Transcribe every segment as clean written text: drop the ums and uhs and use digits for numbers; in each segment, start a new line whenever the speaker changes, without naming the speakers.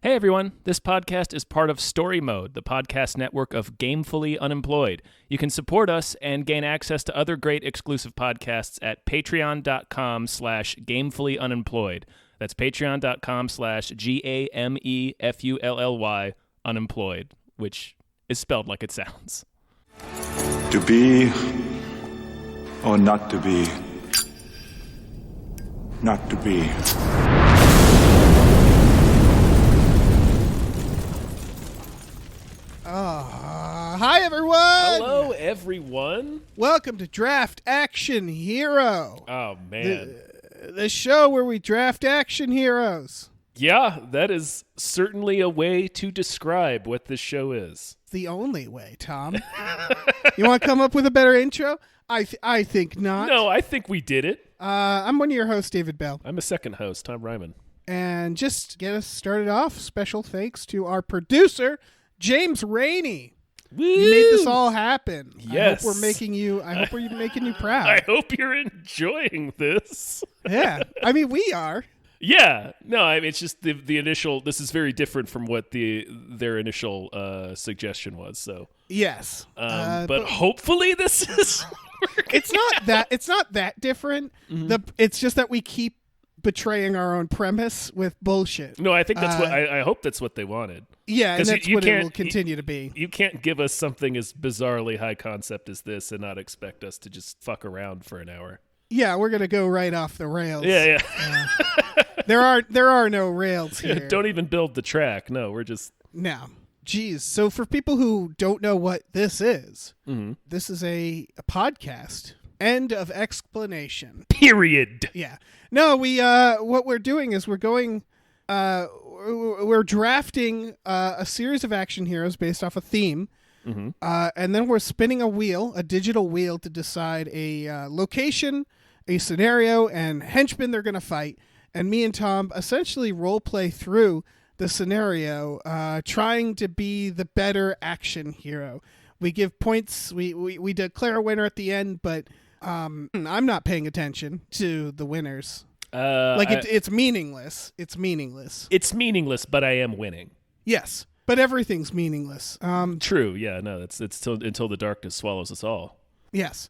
Hey everyone, this podcast is part of Story Mode, the podcast network of Gamefully Unemployed. You can support us and gain access to other great exclusive podcasts at patreon.com/gamefullyunemployed. That's patreon.com/GAMEFULLY unemployed, which is spelled like it sounds.
To be or not to be? Not to be.
Hi, everyone!
Hello, everyone.
Welcome to Draft Action Hero.
Oh, man.
The show where we draft action heroes.
Yeah, that is certainly a way to describe what this show is.
The only way, Tom. You want to come up with a better intro? I think not.
No, I think we did it.
I'm one of your hosts, David Bell.
I'm a second host, Tom Ryman.
And just to get us started off, special thanks to our producer, James Rainey.
Woo!
You made this all happen.
Yes.
I hope we're making you proud.
I hope you're enjoying this.
Yeah. I mean, we are.
Yeah. No, I mean, it's just the initial, this is very different from what their initial suggestion was. So
yes.
but hopefully this is working.
It's not that different.
Mm-hmm.
It's just that we keep betraying our own premise with bullshit.
No, I think that's what I hope that's what they wanted.
Yeah, and that's
you
what it will continue to be.
You can't give us something as bizarrely high concept as this and not expect us to just fuck around for an hour.
Yeah, we're gonna go right off the rails.
Yeah.
There are no rails here.
Don't even build the track. No, we're just
no. Geez. So for people who don't know what this is, This is a podcast. End of explanation.
Period.
Yeah. No, we what we're doing is we're drafting a series of action heroes based off a theme. And then we're spinning a digital wheel to decide a location, a scenario, and henchmen they're going to fight. And me and Tom essentially role play through the scenario, trying to be the better action hero. We give points. We declare a winner at the end, but I'm not paying attention to the winners. It's meaningless. It's meaningless.
It's meaningless, but I am winning.
Yes, but everything's meaningless.
True. Yeah. No. It's until the darkness swallows us all.
Yes.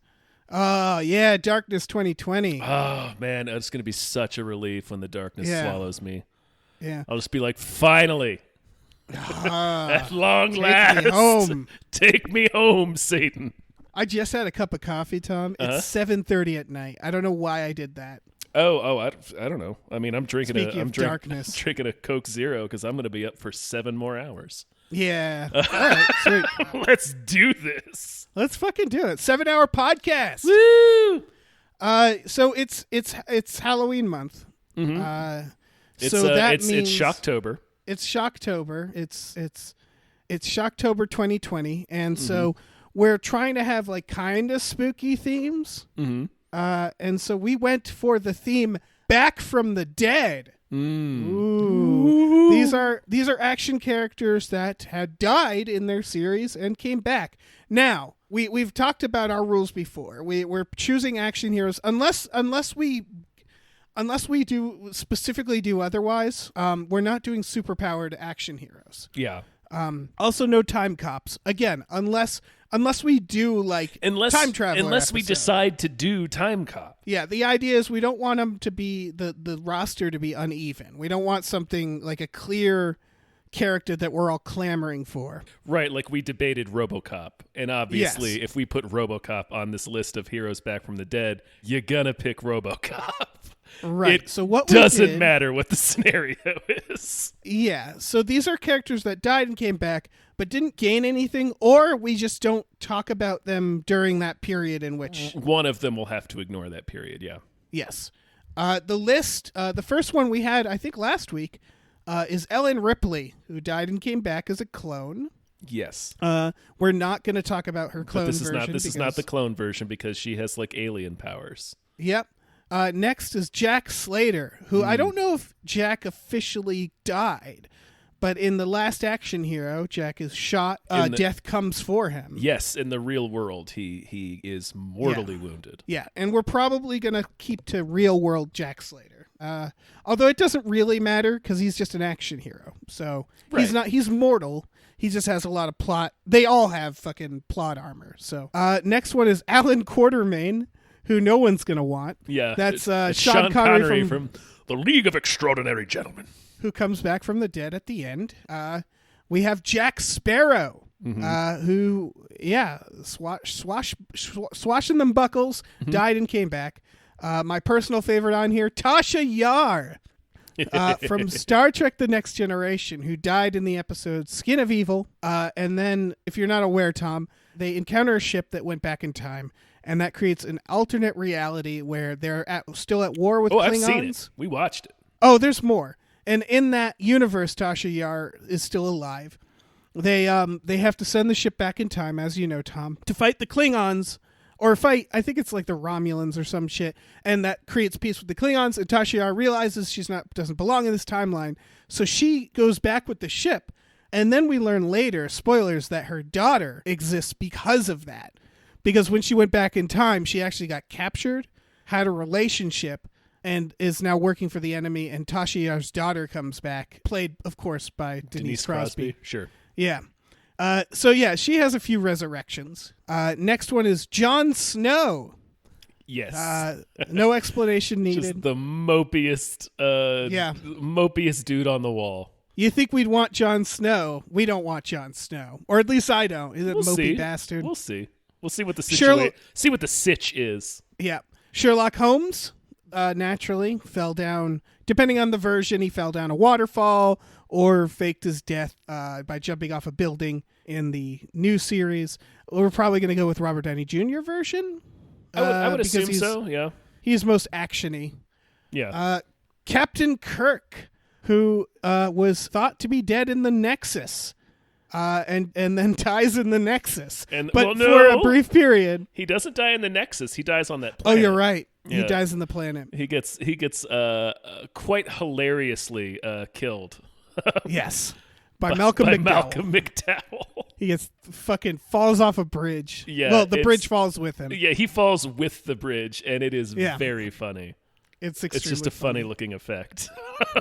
Yeah. Darkness 2020.
Oh man, it's gonna be such a relief when the darkness swallows me.
Yeah.
I'll just be like, finally, at long
take
last,
me home.
Take me home, Satan.
I just had a cup of coffee, Tom. It's 7:30 at night. I don't know why I did that.
I don't know. I mean, I'm drinking
darkness.
drinking a Coke Zero because I'm going to be up for 7 more hours.
Yeah. All right, sweet.
Let's do this.
Let's fucking do it. 7-hour podcast.
Woo!
So it's Halloween month.
Mm-hmm.
That means
it's Shocktober.
It's Shocktober. It's Shocktober 2020, and so we're trying to have like kind of spooky themes.
Mm-hmm.
And so we went for the theme Back from the Dead.
Ooh.
These are action characters that had died in their series and came back. Now, we've talked about our rules before. We're choosing action heroes unless we do specifically do otherwise. We're not doing superpowered action heroes.
Yeah.
Also, no time cops. Again, unless we do time travel.
Unless we decide to do time cop.
Yeah, the idea is we don't want them to be the roster to be uneven. We don't want something like a clear character that we're all clamoring for.
Right, like we debated RoboCop, and obviously if we put RoboCop on this list of heroes back from the dead, you're gonna pick RoboCop.
Right.
So what doesn't matter what the scenario is.
Yeah. So these are characters that died and came back, but didn't gain anything, or we just don't talk about them during that period in which
one of them will have to ignore that period. Yeah.
Yes. The list. The first one we had, I think, last week, is Ellen Ripley, who died and came back as a clone.
Yes.
We're not going to talk about her clone version.
This is not the clone version because she has like alien powers.
Yep. Next is Jack Slater, who I don't know if Jack officially died, But in the Last Action Hero, Jack is shot. Death comes for him.
Yes, in the real world, he is mortally wounded.
Yeah, and we're probably going to keep to real world Jack Slater. Although it doesn't really matter because he's just an action hero. So he's mortal. He just has a lot of plot. They all have fucking plot armor. So next one is Alan Quartermain, who no one's going to want.
Yeah.
That's Sean Connery
from The League of Extraordinary Gentlemen,
who comes back from the dead at the end. We have Jack Sparrow, who, swashing them buckles, died and came back. My personal favorite on here, Tasha Yar, from Star Trek The Next Generation, who died in the episode Skin of Evil. And then, if you're not aware, Tom, they encounter a ship that went back in time, and that creates an alternate reality where they're still at war with Klingons.
I've seen it. We watched it.
Oh, there's more. And in that universe, Tasha Yar is still alive. They have to send the ship back in time, as you know, Tom, to fight the Klingons, or fight, I think it's like the Romulans or some shit, and that creates peace with the Klingons, and Tasha Yar realizes she doesn't belong in this timeline, so she goes back with the ship, and then we learn later, spoilers, that her daughter exists because of that. Because when she went back in time, she actually got captured, had a relationship, and is now working for the enemy, and Tasha Yar's daughter comes back, played, of course, by Denise Crosby.
Sure.
Yeah. She has a few resurrections. Next one is Jon Snow.
Yes.
No explanation needed.
Just the mopiest dude on the wall.
You think we'd want Jon Snow? We don't want Jon Snow, or at least I don't. Is it mopey bastard?
We'll see. We'll see what the situation. See what the sitch is.
Yeah. Sherlock Holmes naturally fell down. Depending on the version, he fell down a waterfall or faked his death by jumping off a building in the new series. We're probably going to go with Robert Downey Jr. version.
I would assume so, yeah.
He's most action-y.
Yeah.
Captain Kirk, who was thought to be dead in the Nexus, and then dies in the Nexus. For a brief period.
He doesn't die in the Nexus. He dies on that
Oh,
planet.
you're right.
Yeah.
He dies in the planet.
He gets quite hilariously killed.
Yes. By Malcolm McDowell.
Malcolm McDowell.
He gets falls off a bridge.
Yeah.
Well, the bridge falls with him.
Yeah, he falls with the bridge, and it is very funny.
It's
just a funny looking effect.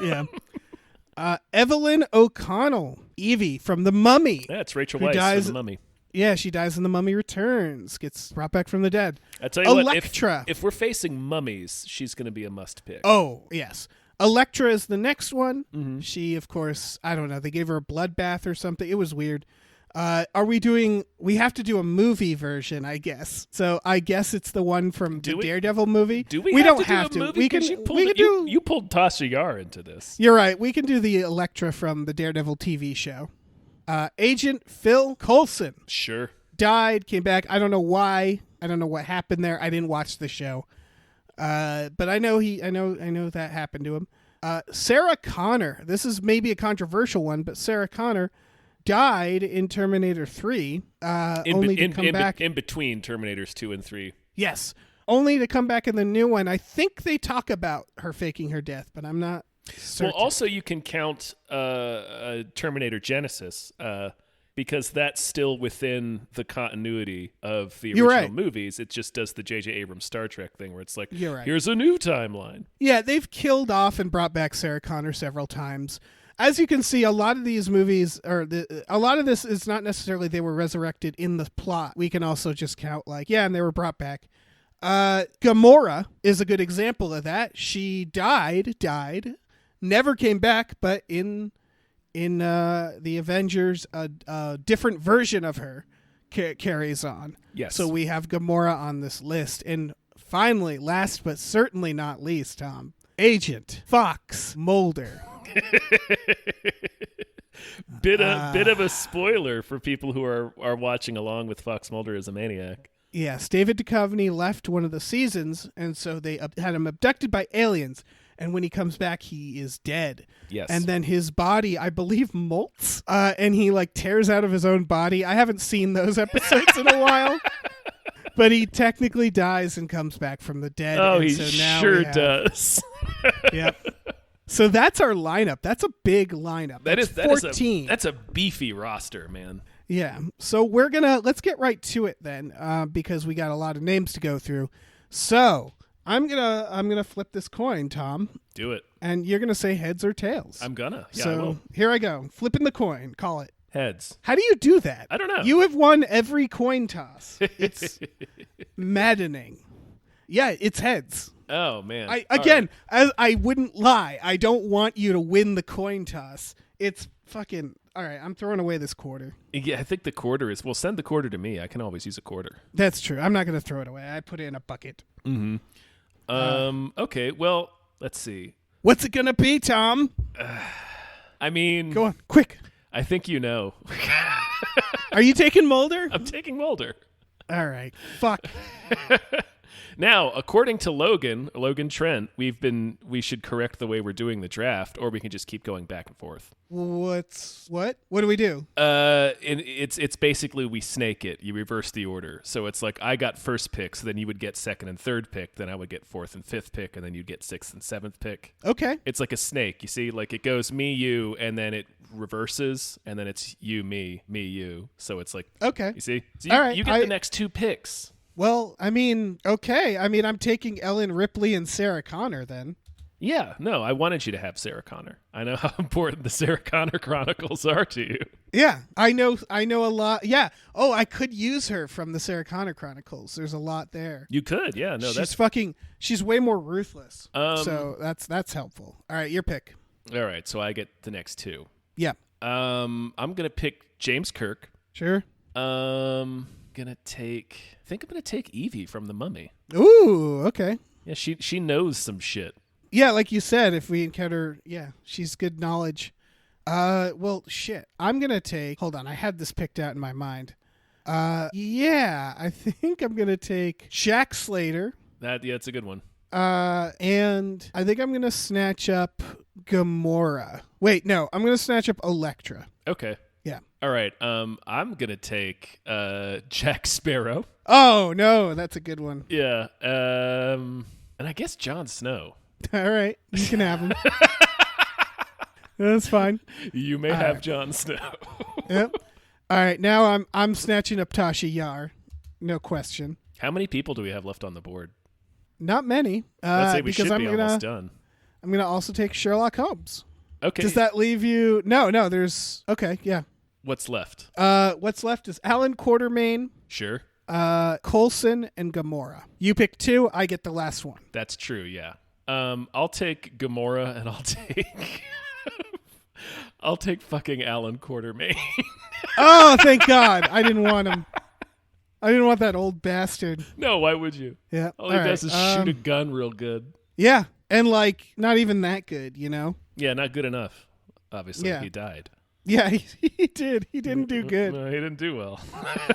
Yeah. Evelyn O'Connell, Evie from The Mummy.
Yeah, it's Rachel Weisz from The Mummy.
Yeah, she dies in The Mummy Returns. Gets brought back from the dead.
I tell you
Elektra.
What, if we're facing mummies, she's going to be a must pick.
Oh, yes. Elektra is the next one.
Mm-hmm.
She, of course, I don't know. They gave her a bloodbath or something. It was weird. We have to do a movie version, I guess. So I guess it's the one from Daredevil movie.
Do we
don't
have to do a movie? You pulled Tasha Yar into this.
You're right. We can do the Elektra from the Daredevil TV show. Agent Phil Coulson.
Sure.
Died, came back. I don't know why. I don't know what happened there. I didn't watch the show. But I know that happened to him. Sarah Connor. This is maybe a controversial one, but Sarah Connor died in Terminator 3, only to come back
in between Terminators 2 and 3.
Yes. Only to come back in the new one. I think they talk about her faking her death, but I'm not certain.
Well, also you can count Terminator Genesis, because that's still within the continuity of the original movies. It just does the J.J. Abrams Star Trek thing where it's like, here's a new timeline.
Yeah, they've killed off and brought back Sarah Connor several times. As you can see, a lot of these movies, a lot of this is not necessarily they were resurrected in the plot. We can also just count and they were brought back. Gamora is a good example of that. She died, never came back, but in the Avengers, a different version of her carries on.
Yes.
So we have Gamora on this list. And finally, last but certainly not least, Tom, Agent Fox Mulder.
Bit of a spoiler for people who are watching along with Fox Mulder as a maniac.
Yes, David Duchovny left one of the seasons, and so they had him abducted by aliens. And when he comes back, he is dead.
Yes.
And then his body, I believe, molts, and he tears out of his own body. I haven't seen those episodes in a while, but he technically dies and comes back from the dead.
Oh,
and
he
so now
sure does.
Yep. So that's our lineup. That's a big lineup. That's 14.
That's a beefy roster, man.
Yeah. So let's get right to it then, because we got a lot of names to go through. So I'm gonna flip this coin, Tom.
Do it.
And you're gonna say heads or tails.
I'm gonna. Yeah,
so
I will.
Here I go. Flipping the coin. Call it.
Heads.
How do you do that?
I don't know.
You have won every coin toss. It's maddening. Yeah, it's heads.
Oh man.
I wouldn't lie. I don't want you to win the coin toss. It's fucking all right. I'm throwing away this quarter.
Yeah, I think the quarter is. Well, send the quarter to me. I can always use a quarter.
That's true. I'm not going to throw it away. I put it in a bucket.
Mm-hmm. Okay. Well, let's see.
What's it going to be, Tom?
I mean,
go on, quick.
I think you know.
Are you taking Mulder?
I'm taking Mulder.
All right. Fuck.
Now, according to Logan Trent, we should correct the way we're doing the draft, or we can just keep going back and forth.
What? What do we do?
It's basically we snake it. You reverse the order. So it's like I got first pick, so then you would get second and third pick, then I would get fourth and fifth pick, and then you'd get sixth and seventh pick.
Okay.
It's like a snake. You see, like it goes me, you, and then it reverses, and then it's you, me, you. So it's like
okay.
You see? So
all right.
You get the next two picks.
Well, I mean, okay. I mean, I'm taking Ellen Ripley and Sarah Connor then.
Yeah, no, I wanted you to have Sarah Connor. I know how important the Sarah Connor Chronicles are to you.
Yeah, I know a lot. Yeah. Oh, I could use her from the Sarah Connor Chronicles. There's a lot there.
You could, yeah. No,
she's way more ruthless. So that's helpful. All right, your pick.
All right, so I get the next two.
Yeah.
I'm gonna pick James Kirk.
Sure.
I'm gonna take Evie from The Mummy.
Ooh, okay.
Yeah, she knows some shit.
Yeah, like you said, if we encounter, she's good knowledge. Well, shit. I'm gonna take. Hold on, I had this picked out in my mind. I think I'm gonna take Jack Slater.
That's a good one.
And I think I'm gonna snatch up Gamora. Wait, no, I'm gonna snatch up Elektra.
Okay.
Yeah.
All right. I'm gonna take Jack Sparrow.
Oh no, that's a good one.
Yeah. And I guess Jon Snow.
All right, you can have him. That's fine.
You may have Jon Snow.
Yep. All right, now I'm snatching up Tasha Yar, no question.
How many people do we have left on the board?
Not many.
Let's say we should be almost done.
I'm gonna also take Sherlock Holmes.
Okay.
Does that leave you? No. There's okay. Yeah.
What's left?
What's left is Alan Quartermain.
Sure.
Coulson and Gamora. You pick two. I get the last one.
That's true. Yeah. I'll take Gamora and I'll take fucking Alan Quartermain.
Oh, thank God! I didn't want him. I didn't want that old bastard.
No, why would you?
Yeah.
All he does is shoot a gun real good.
Yeah, and like not even that good, you know.
Yeah, not good enough. Obviously, he died.
Yeah, he did. He didn't do good.
No, he didn't do well.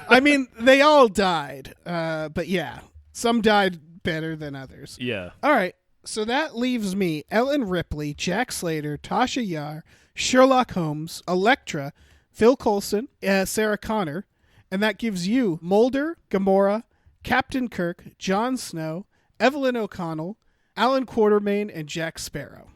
I mean, they all died. But yeah, some died better than others.
Yeah.
All right. So that leaves me Ellen Ripley, Jack Slater, Tasha Yar, Sherlock Holmes, Elektra, Phil Coulson, Sarah Connor, and that gives you Mulder, Gamora, Captain Kirk, Jon Snow, Evelyn O'Connell, Alan Quartermain, and Jack Sparrow.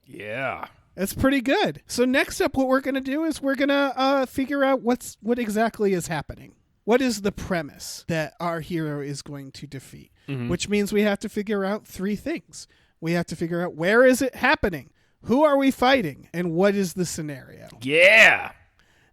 Yeah.
That's pretty good. So next up, what we're going to do is we're going to figure out what exactly is happening. What is the premise that our hero is going to defeat? Mm-hmm. Which means we have to figure out three things. We have to figure out where is it happening? Who are we fighting? And what is the scenario?
Yeah.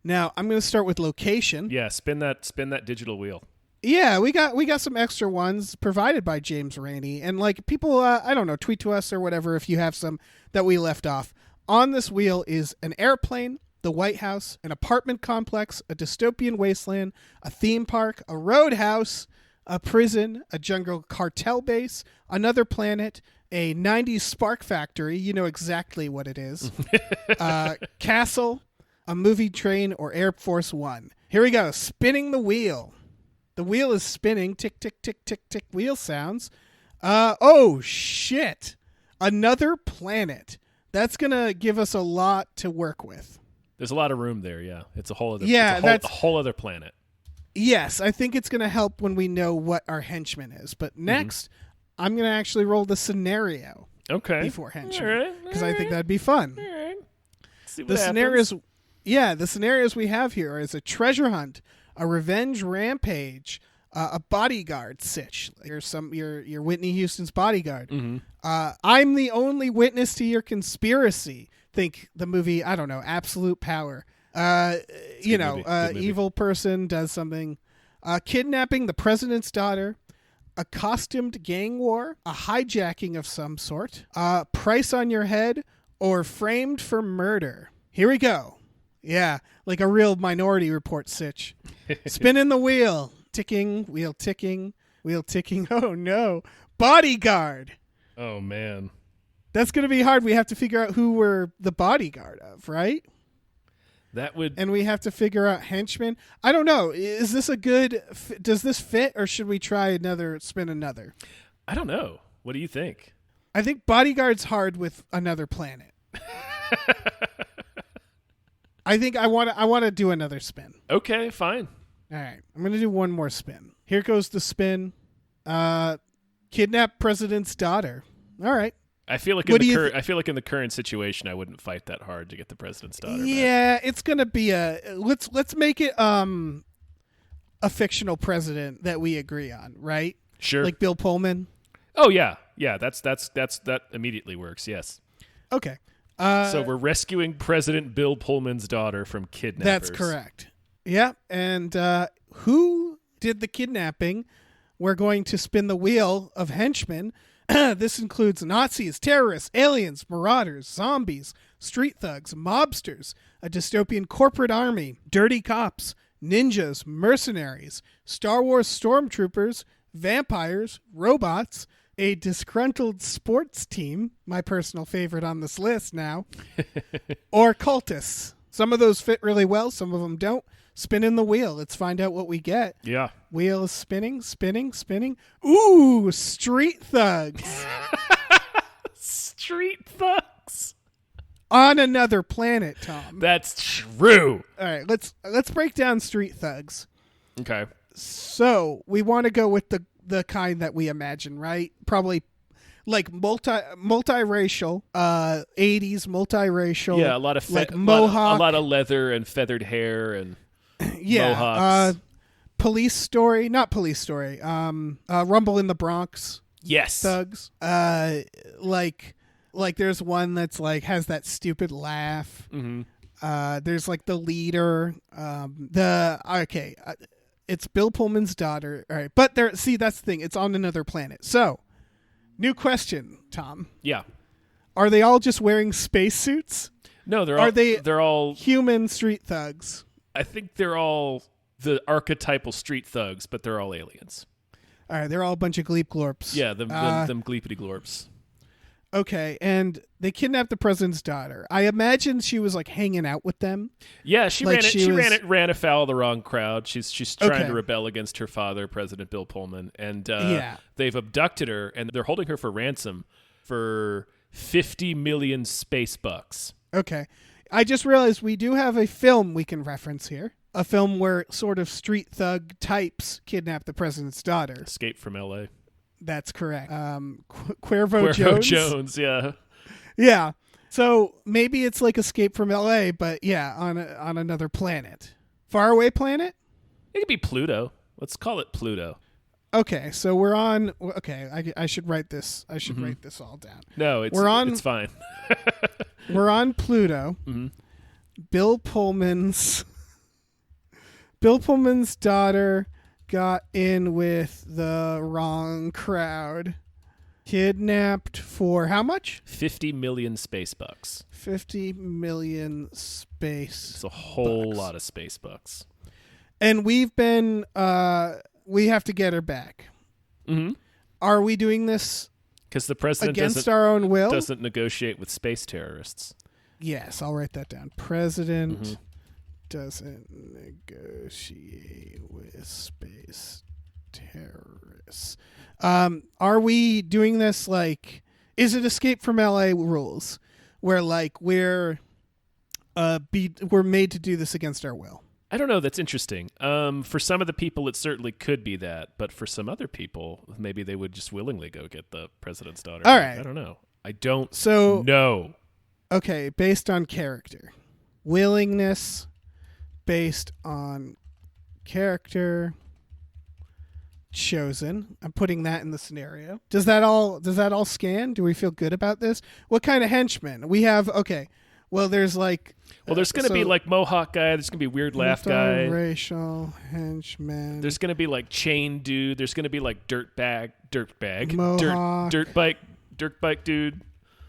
Now, I'm going to start with location.
Yeah, spin that digital wheel.
Yeah, we got some extra ones provided by James Rainey. And like people, I don't know, tweet to us or whatever if you have some that we left off. On this wheel is an airplane, the White House, an apartment complex, a dystopian wasteland, a theme park, a roadhouse, a prison, a jungle cartel base, another planet, a 90s spark factory, you know exactly what it is, castle, a movie train, or Air Force One. Here we go, spinning the wheel. The wheel is spinning, tick, tick, tick, tick, tick, wheel sounds. Oh, shit. Another planet. That's going to give us a lot to work with.
There's a lot of room there, yeah. It's a whole other, a whole other planet.
Yes, I think it's going to help when we know what our henchman is. But next, I'm going to actually roll the scenario.
Okay.
before henchmen.
All right.
Because I think that'd be fun.
All right. See what
The
happens.
scenarios we have here is a treasure hunt, a revenge rampage, a bodyguard sitch. You're Whitney Houston's bodyguard.
Mm-hmm.
I'm the only witness to your conspiracy. Think the movie, I don't know, Absolute Power.
Good movie.
Evil person does something. Kidnapping the president's daughter. A costumed gang war. A hijacking of some sort. Price on your head. Or framed for murder. Here we go. Yeah, like a real Minority Report sitch. Spinning the wheel. Ticking, wheel ticking, wheel ticking. Oh no. Bodyguard.
Oh, man.
That's going to be hard. We have to figure out who we're the bodyguard of, right?
That would...
And we have to figure out henchmen. I don't know. Is this a good... Does this fit, or should we try another?
I don't know. What do you think?
I think bodyguard's hard with another planet. I think I want to do another spin.
Okay, fine.
All right. I'm going to do one more spin. Here goes the spin. Kidnap president's daughter. All right.
I feel like I feel like in the current situation, I wouldn't fight that hard to get the president's daughter.
Yeah, it's gonna be let's make it a fictional president that we agree on, right?
Sure.
Like Bill Pullman.
Oh yeah. That immediately works. Yes.
Okay.
So we're rescuing President Bill Pullman's daughter from kidnappers.
That's correct. Yeah, and who did the kidnapping? We're going to spin the wheel of henchmen. This includes Nazis, terrorists, aliens, marauders, zombies, street thugs, mobsters, a dystopian corporate army, dirty cops, ninjas, mercenaries, Star Wars stormtroopers, vampires, robots, a disgruntled sports team, my personal favorite on this list now, or cultists. Some of those fit really well, some of them don't. Spinning the wheel. Let's find out what we get.
Yeah.
Wheel is spinning, spinning, spinning. Ooh, street thugs.
Street thugs.
On another planet, Tom.
That's true.
All right, let's break down street thugs.
Okay.
So, we want to go with the kind that we imagine, right? Probably like multiracial, 80s multiracial.
Yeah, a lot of
mohawk.
a lot of leather and feathered hair and
yeah,
mohawks.
Not police story. Rumble in the Bronx.
Yes.
Thugs. Like there's one that's like has that stupid laugh.
Mm-hmm.
There's like the leader. It's Bill Pullman's daughter. All right, but that's the thing. It's on another planet. So, new question, Tom.
Yeah.
Are they all just wearing spacesuits?
No,
they're
all
human street thugs.
I think they're all the archetypal street thugs, but they're all aliens.
All right, they're all a bunch of gleep glorps.
Yeah, them gleepity glorps.
Okay, and they kidnapped the president's daughter. I imagine she was like hanging out with them.
Yeah, she ran afoul of the wrong crowd. She's trying to rebel against her father, President Bill Pullman, and they've abducted her and they're holding her for ransom for 50 million space bucks.
Okay. I just realized we do have a film we can reference here. A film where sort of street thug types kidnap the president's daughter.
Escape from L.A.
That's correct. Cuervo
Jones, yeah.
Yeah. So maybe it's like Escape from L.A., but yeah, on another planet. Faraway planet?
It could be Pluto. Let's call it Pluto.
Okay, so we're on... Okay, I should write this. I should write this all down.
No, it's fine.
We're on Pluto.
Mm-hmm.
Bill Pullman's daughter got in with the wrong crowd. Kidnapped for how much?
50 million space bucks.
50 million space.
It's a whole lot of space bucks.
And we've been... we have to get her back.
Mm-hmm.
Are we doing this
because the president
against our own will?
Doesn't negotiate with space terrorists.
Yes, I'll write that down. President doesn't negotiate with space terrorists. Are we doing this like? Is it Escape from LA rules, where like we're made to do this against our will?
I don't know. That's interesting. For some of the people, it certainly could be that, but for some other people, maybe they would just willingly go get the president's daughter.
All right.
I don't know. I don't
So
know.
Okay, based on character. Willingness based on character chosen. I'm putting that in the scenario. Does that all scan? Do we feel good about this? What kind of henchmen? We have well there's like
there's going to be like Mohawk guy, there's going to be weird laugh guy.
Racial henchmen.
There's going to be like chain dude, there's going to be like dirt bike,
Mohawk,
dirt bike dude.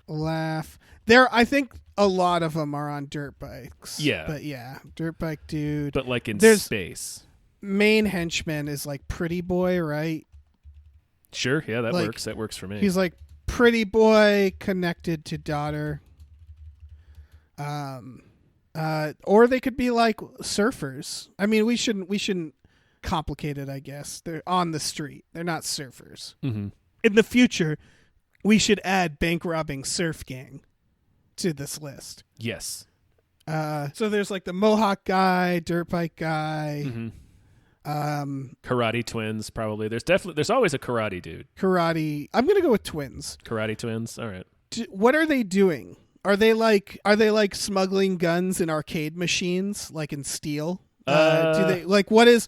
Laugh. I think a lot of them are on dirt bikes.
Yeah.
But yeah, dirt bike dude.
But like in space.
Main henchman is like pretty boy, right?
Sure, yeah, that works. That works for me.
He's like pretty boy connected to daughter. Or they could be like surfers. I mean, we shouldn't complicate it, I guess. They're on the street. They're not surfers.
Mm-hmm.
In the future, we should add bank robbing surf gang to this list.
Yes.
So there's like the Mohawk guy, dirt bike guy.
Mm-hmm. Karate twins, probably. There's always a karate dude.
Karate. I'm gonna go with twins.
Karate twins. All right.
What are they doing? Are they like smuggling guns in arcade machines, like in Steel? Do they like what's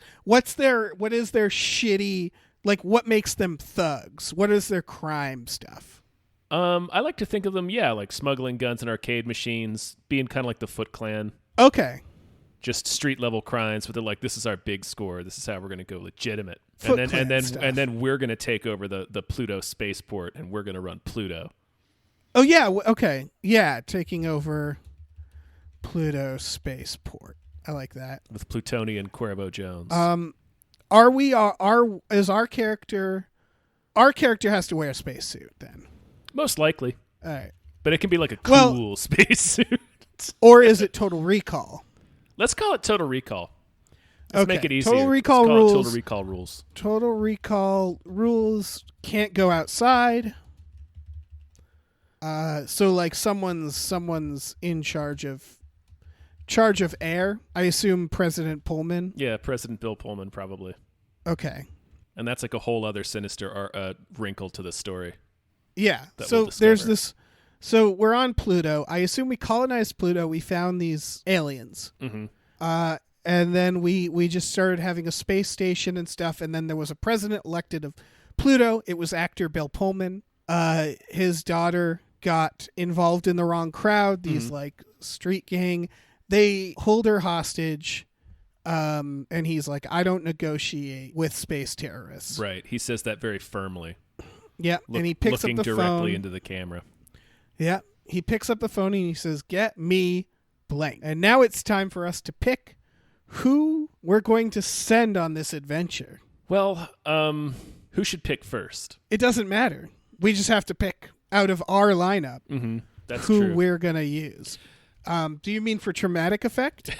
their shitty, like what makes them thugs? What is their crime stuff?
I like to think of them, like smuggling guns in arcade machines, being kind of like the Foot Clan.
Okay.
Just street level crimes, but they're like, this is our big score. This is how we're going to go legitimate.
And
then we're going to take over the Pluto spaceport, and we're going to run Pluto.
Oh yeah, okay, yeah, taking over Pluto spaceport. I like that
with Plutonian Cuervo Jones.
Is our character? Our character has to wear a spacesuit then.
Most likely.
All right,
but it can be like a cool spacesuit.
Or is it Total Recall?
Let's call it Total Recall. Let's make it easier.
Total Recall rules.
Total Recall rules.
Total Recall rules. Can't go outside. So like someone's in charge of air. I assume President Pullman.
Yeah, President Bill Pullman probably.
Okay.
And that's like a whole other sinister wrinkle to the story.
Yeah. So there's this. So we're on Pluto. I assume we colonized Pluto. We found these aliens.
Mm-hmm.
And then we just started having a space station and stuff. And then there was a president elected of Pluto. It was actor Bill Pullman. His daughter got involved in the wrong crowd. These like street gang. They hold her hostage. And he's like, I don't negotiate with space terrorists.
Right. He says that very firmly.
Yeah. And he picks up the phone.
Looking directly into the camera.
Yeah. He picks up the phone and he says, get me blank. And now it's time for us to pick who we're going to send on this adventure.
Well, who should pick first?
It doesn't matter. We just have to pick out of our lineup who we're going to use. Do you mean for traumatic effect?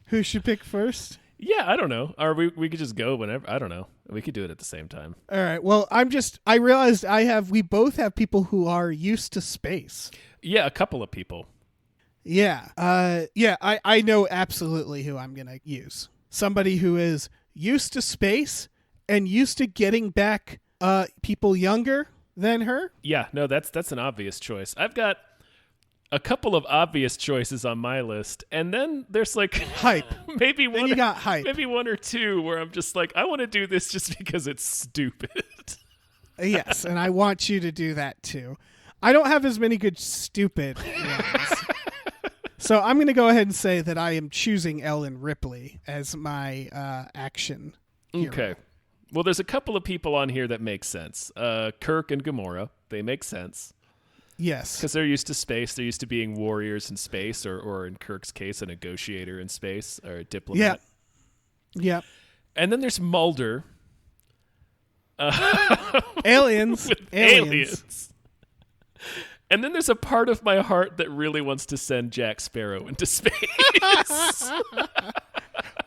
Who should pick first?
Yeah, I don't know. Or we could just go whenever. I don't know. We could do it at the same time.
All right. Well, I realized we both have people who are used to space.
Yeah, a couple of people.
Yeah. I know absolutely who I'm going to use. Somebody who is used to space and used to getting back people younger than her.
Yeah, no, that's an obvious choice. I've got a couple of obvious choices on my list, and then there's like
hype.
Maybe one.
Then you got hype.
Maybe one or two where I'm just like, I want to do this just because it's stupid.
Yes, and I want you to do that too. I don't have as many good stupid ones. So I'm going to go ahead and say that I am choosing Ellen Ripley as my action hero.
Okay. Well, there's a couple of people on here that make sense. Kirk and Gamora, they make sense.
Yes.
Because they're used to space. They're used to being warriors in space, or in Kirk's case, a negotiator in space, or a diplomat.
Yeah.
And then there's Mulder.
Aliens.
Aliens. And then there's a part of my heart that really wants to send Jack Sparrow into space.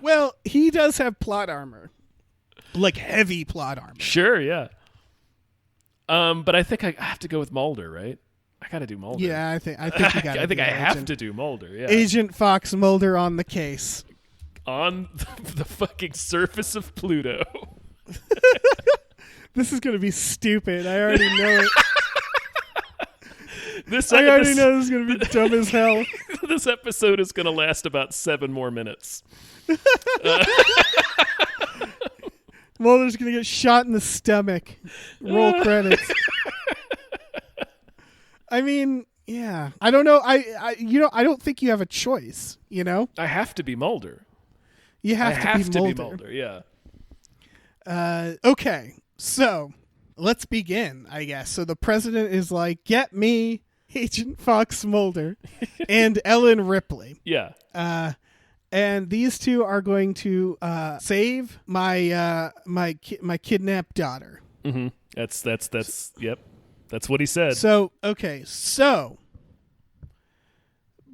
Well, he does have plot armor. Like heavy plot armor.
Sure, yeah. But I think I have to go with Mulder, right? I got to do Mulder.
Yeah, I think you got.
I think I have to do Mulder. Yeah,
Agent Fox Mulder on the case,
on the fucking surface of Pluto.
This is gonna be stupid. I already know it. I already know this is going to be dumb as hell.
This episode is going to last about 7 more minutes.
Mulder's going to get shot in the stomach. Roll credits. I mean, yeah. I don't know. I don't think you have a choice, you know?
I have to be Mulder.
You have to be Mulder.
Yeah.
Okay. So, let's begin, I guess. So the president is like, "Get me Agent Fox Mulder and Ellen Ripley."
Yeah.
And these two are going to save my my kidnapped daughter.
Mm-hmm. That's yep. That's what he said.
So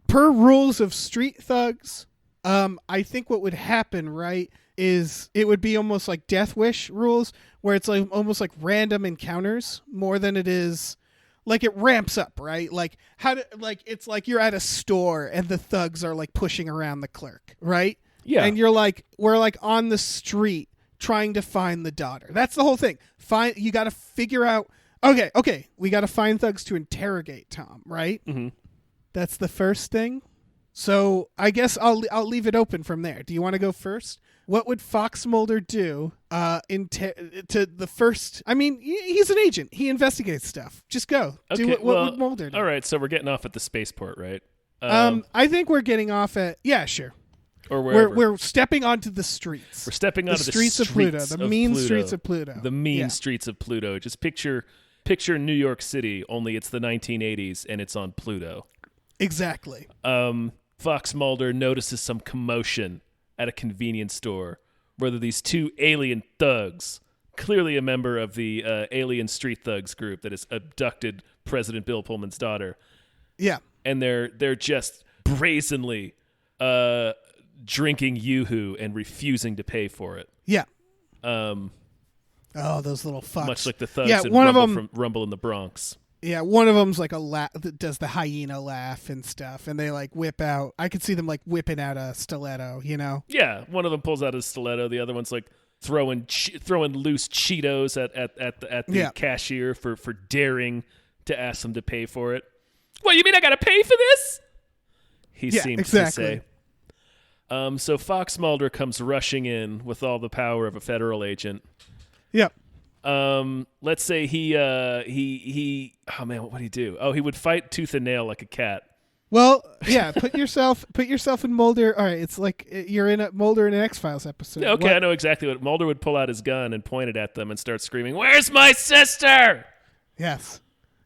per rules of street thugs, I think what would happen, right, is it would be almost like Death Wish rules, where it's like almost like random encounters more than it is. Like it ramps up, right? Like it's like you're at a store and the thugs are like pushing around the clerk, right?
Yeah.
And you're like, we're like on the street trying to find the daughter. That's the whole thing. You got to figure out. Okay, we got to find thugs to interrogate Tom, right?
Mm-hmm.
That's the first thing. So I guess I'll leave it open from there. Do you want to go first? What would Fox Mulder do to the first? I mean, he's an agent. He investigates stuff. Just go.
Okay,
Do what would Mulder do?
All right, so we're getting off at the spaceport, right?
I think we're getting off at sure.
Or wherever.
We're stepping onto the streets.
We're stepping onto the
streets of Pluto. The mean streets of Pluto.
The mean streets of Pluto. Just picture New York City, only it's the 1980s and it's on Pluto.
Exactly.
Fox Mulder notices some commotion at a convenience store where these two alien thugs, clearly a member of the alien street thugs group that has abducted President Bill Pullman's daughter.
Yeah.
And they're just brazenly drinking Yoo-hoo and refusing to pay for it.
Yeah. Oh, those little fucks.
Much like the thugs in Rumble in the Bronx.
Yeah, one of them's like does the hyena laugh and stuff, and they like whip out. I could see them like whipping out a stiletto, you know?
Yeah, one of them pulls out a stiletto. The other one's like throwing loose Cheetos at the cashier for daring to ask them to pay for it. What, you mean I gotta pay for this? He seems to say. So Fox Mulder comes rushing in with all the power of a federal agent.
Yep.
Let's say he oh man, what would he do? Oh, he would fight tooth and nail like a cat.
Well, yeah, put yourself in Mulder. All right, it's like you're in a Mulder in an X-Files episode.
Okay, I know exactly what Mulder would pull out his gun and point it at them and start screaming, "Where's my sister?"
Yes.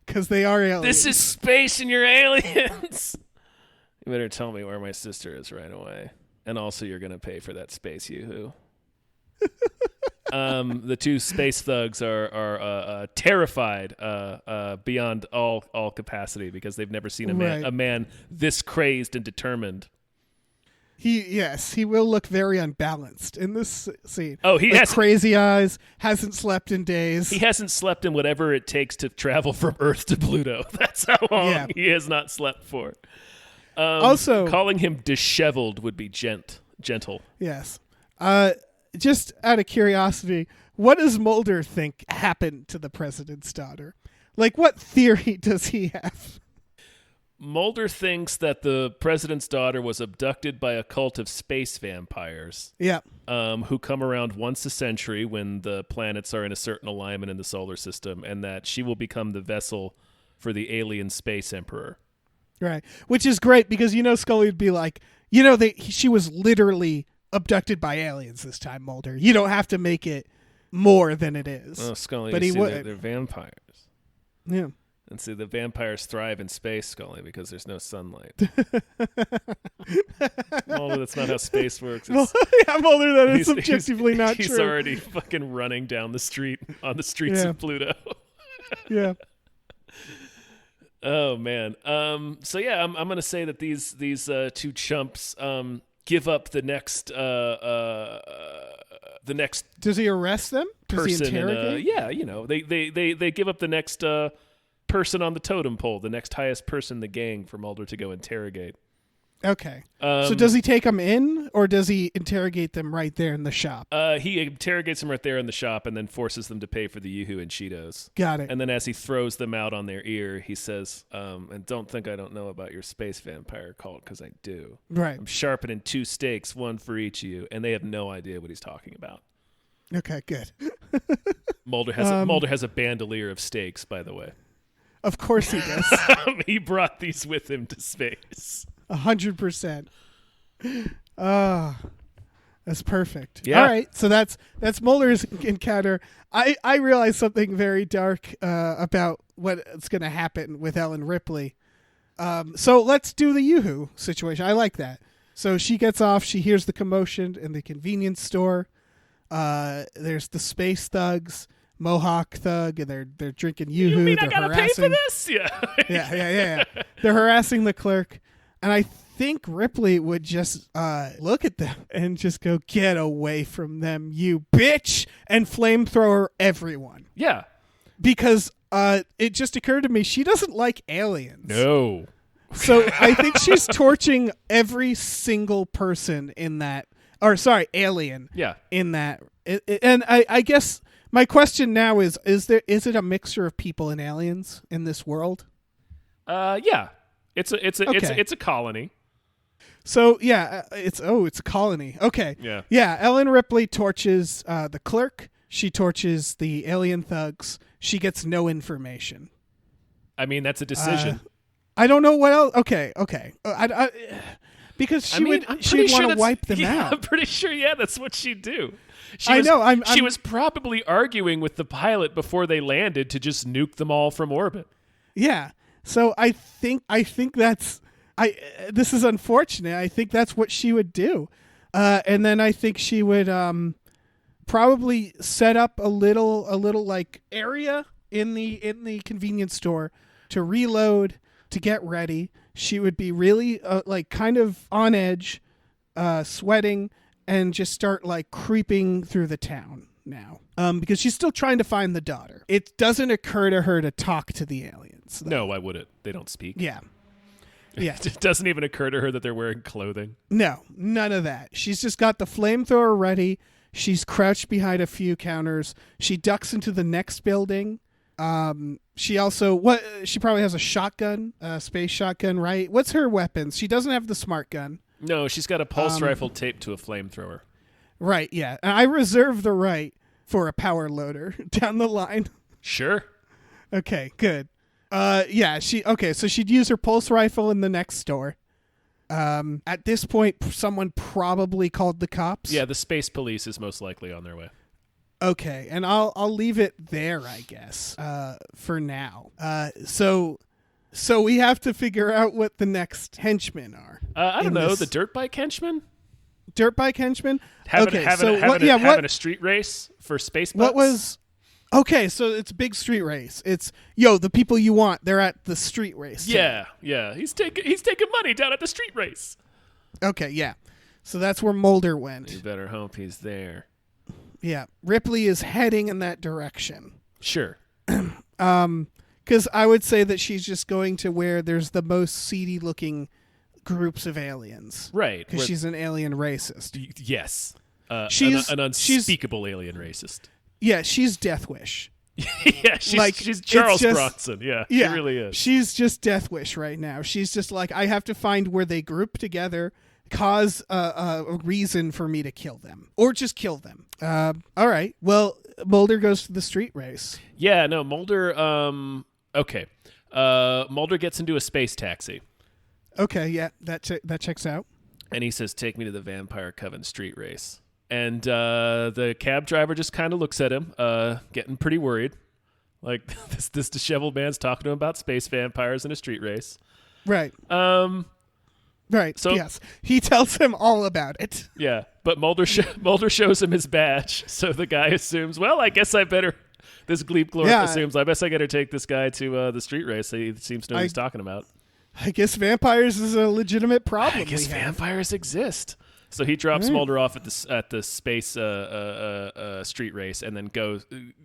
Cuz they are aliens.
This is space and you're aliens. You better tell me where my sister is right away. And also you're going to pay for that space Yoo-hoo. The two space thugs are terrified beyond all capacity because they've never seen a man this crazed and determined.
He will look very unbalanced in this scene.
Oh, he has
crazy eyes, hasn't slept in days.
He hasn't slept in whatever it takes to travel from Earth to Pluto. That's how long he has not slept for. Also, calling him disheveled would be gentle.
Yes. Just out of curiosity, what does Mulder think happened to the president's daughter? Like, what theory does he have?
Mulder thinks that the president's daughter was abducted by a cult of space vampires.
Yeah.
Who come around once a century when the planets are in a certain alignment in the solar system, and that she will become the vessel for the alien space emperor.
Right. Which is great because, Scully would be like, she was literally abducted by aliens this time, Mulder. You don't have to make it more than it is.
Oh, Scully, but they're vampires.
Yeah.
And see, the vampires thrive in space, Scully, because there's no sunlight. Mulder, that's not how space works.
Mulder, that is subjectively not true.
He's already fucking running down the street on the streets of Pluto.
Yeah.
Oh man. So yeah, I'm gonna say that these two chumps give up the next.
Does he arrest them? Does he interrogate?
They give up the next person on the totem pole, the next highest person in the gang for Mulder to go interrogate.
Okay. So does he take them in, or does he interrogate them right there in the shop?
He interrogates them right there in the shop and then forces them to pay for the Yoo-hoo and Cheetos.
Got it.
And then as he throws them out on their ear, he says, and don't think I don't know about your space vampire cult, because I do.
Right.
I'm sharpening 2 stakes, 1 for each of you, and they have no idea what he's talking about.
Okay, good.
Mulder has a bandolier of stakes, by the way.
Of course he does.
He brought these with him to space.
100%. That's perfect.
Yeah.
All right, so that's Mulder's encounter. I realized something very dark about what's going to happen with Ellen Ripley. So let's do the Yoo-hoo situation. I like that. So she gets off. She hears the commotion in the convenience store. There's the space thugs, Mohawk thug, and they're drinking Yoo-hoo.
You mean
they're
I gotta pay for this? Yeah.
Yeah. They're harassing the clerk, and I think Ripley would just look at them and just go, "Get away from them, you bitch!" and flamethrower everyone.
Yeah.
Because it just occurred to me she doesn't like aliens.
No.
So I think she's torching every single person in that, alien.
Yeah.
In that, and I guess my question now is it a mixture of people and aliens in this world?
Yeah. It's a colony.
So yeah, it's a colony. Okay.
Yeah.
Yeah. Ellen Ripley torches the clerk. She torches the alien thugs. She gets no information.
I mean, that's a decision.
I don't know what else. Okay. Because she'd want to wipe them out.
I'm pretty sure. Yeah, that's what she'd do.
She
was probably arguing with the pilot before they landed to just nuke them all from orbit.
Yeah. So I think that's this is unfortunate. I think that's what she would do. And then I think she would probably set up a little like area in the convenience store to reload, to get ready. She would be really like kind of on edge, sweating, and just start like creeping through the town now. Because she's still trying to find the daughter. It doesn't occur to her to talk to the aliens, though.
No, why would it? They don't speak.
Yeah. Yeah.
It doesn't even occur to her that they're wearing clothing.
No, none of that. She's just got the flamethrower ready. She's crouched behind a few counters. She ducks into the next building. She probably has a shotgun, a space shotgun, right? What's her weapons? She doesn't have the smart gun.
No, she's got a pulse rifle taped to a flamethrower.
Right, yeah. And I reserve the right for a power loader down the line.
Sure.
Okay, good. So she'd use her pulse rifle in the next store. At this point, someone probably called the cops.
Yeah, the space police is most likely on their way.
Okay, and I'll leave it there, I guess, for now. So we have to figure out what the next henchmen are.
I don't know, the dirt bike henchmen?
Dirt bike henchmen?
Having a street race for space butts?
Okay, so it's a big street race. It's, the people you want, they're at the street race.
Yeah. He's taking money down at the street race.
Okay, yeah. So that's where Mulder went.
You better hope he's there.
Yeah. Ripley is heading in that direction.
Sure.
Because I would say that she's just going to where there's the most seedy looking groups of aliens.
Right.
Because she's an alien racist.
Yes.
She's
an unspeakable alien racist.
Yeah, she's Death Wish.
Yeah, she's Charles Bronson. Yeah, she really is.
She's just Death Wish right now. She's just like, I have to find where they group together, cause a reason for me to kill them. Or just kill them. All right. Well, Mulder goes to the street race.
Yeah, no, Mulder, okay. Mulder gets into a space taxi.
Okay, yeah, that checks out.
And he says, take me to the Vampire Coven street race. And the cab driver just kind of looks at him, getting pretty worried. Like, this disheveled man's talking to him about space vampires in a street race.
Right.
Right.
So, yes. He tells him all about it.
Yeah. But Mulder shows him his badge. So the guy assumes, well, I guess I better... This Gleep Glorp assumes, I guess I got to take this guy to the street race. He seems to know what he's talking about.
I guess vampires is a legitimate problem.
I guess vampires exist. So he drops Mulder off at the space street race, and then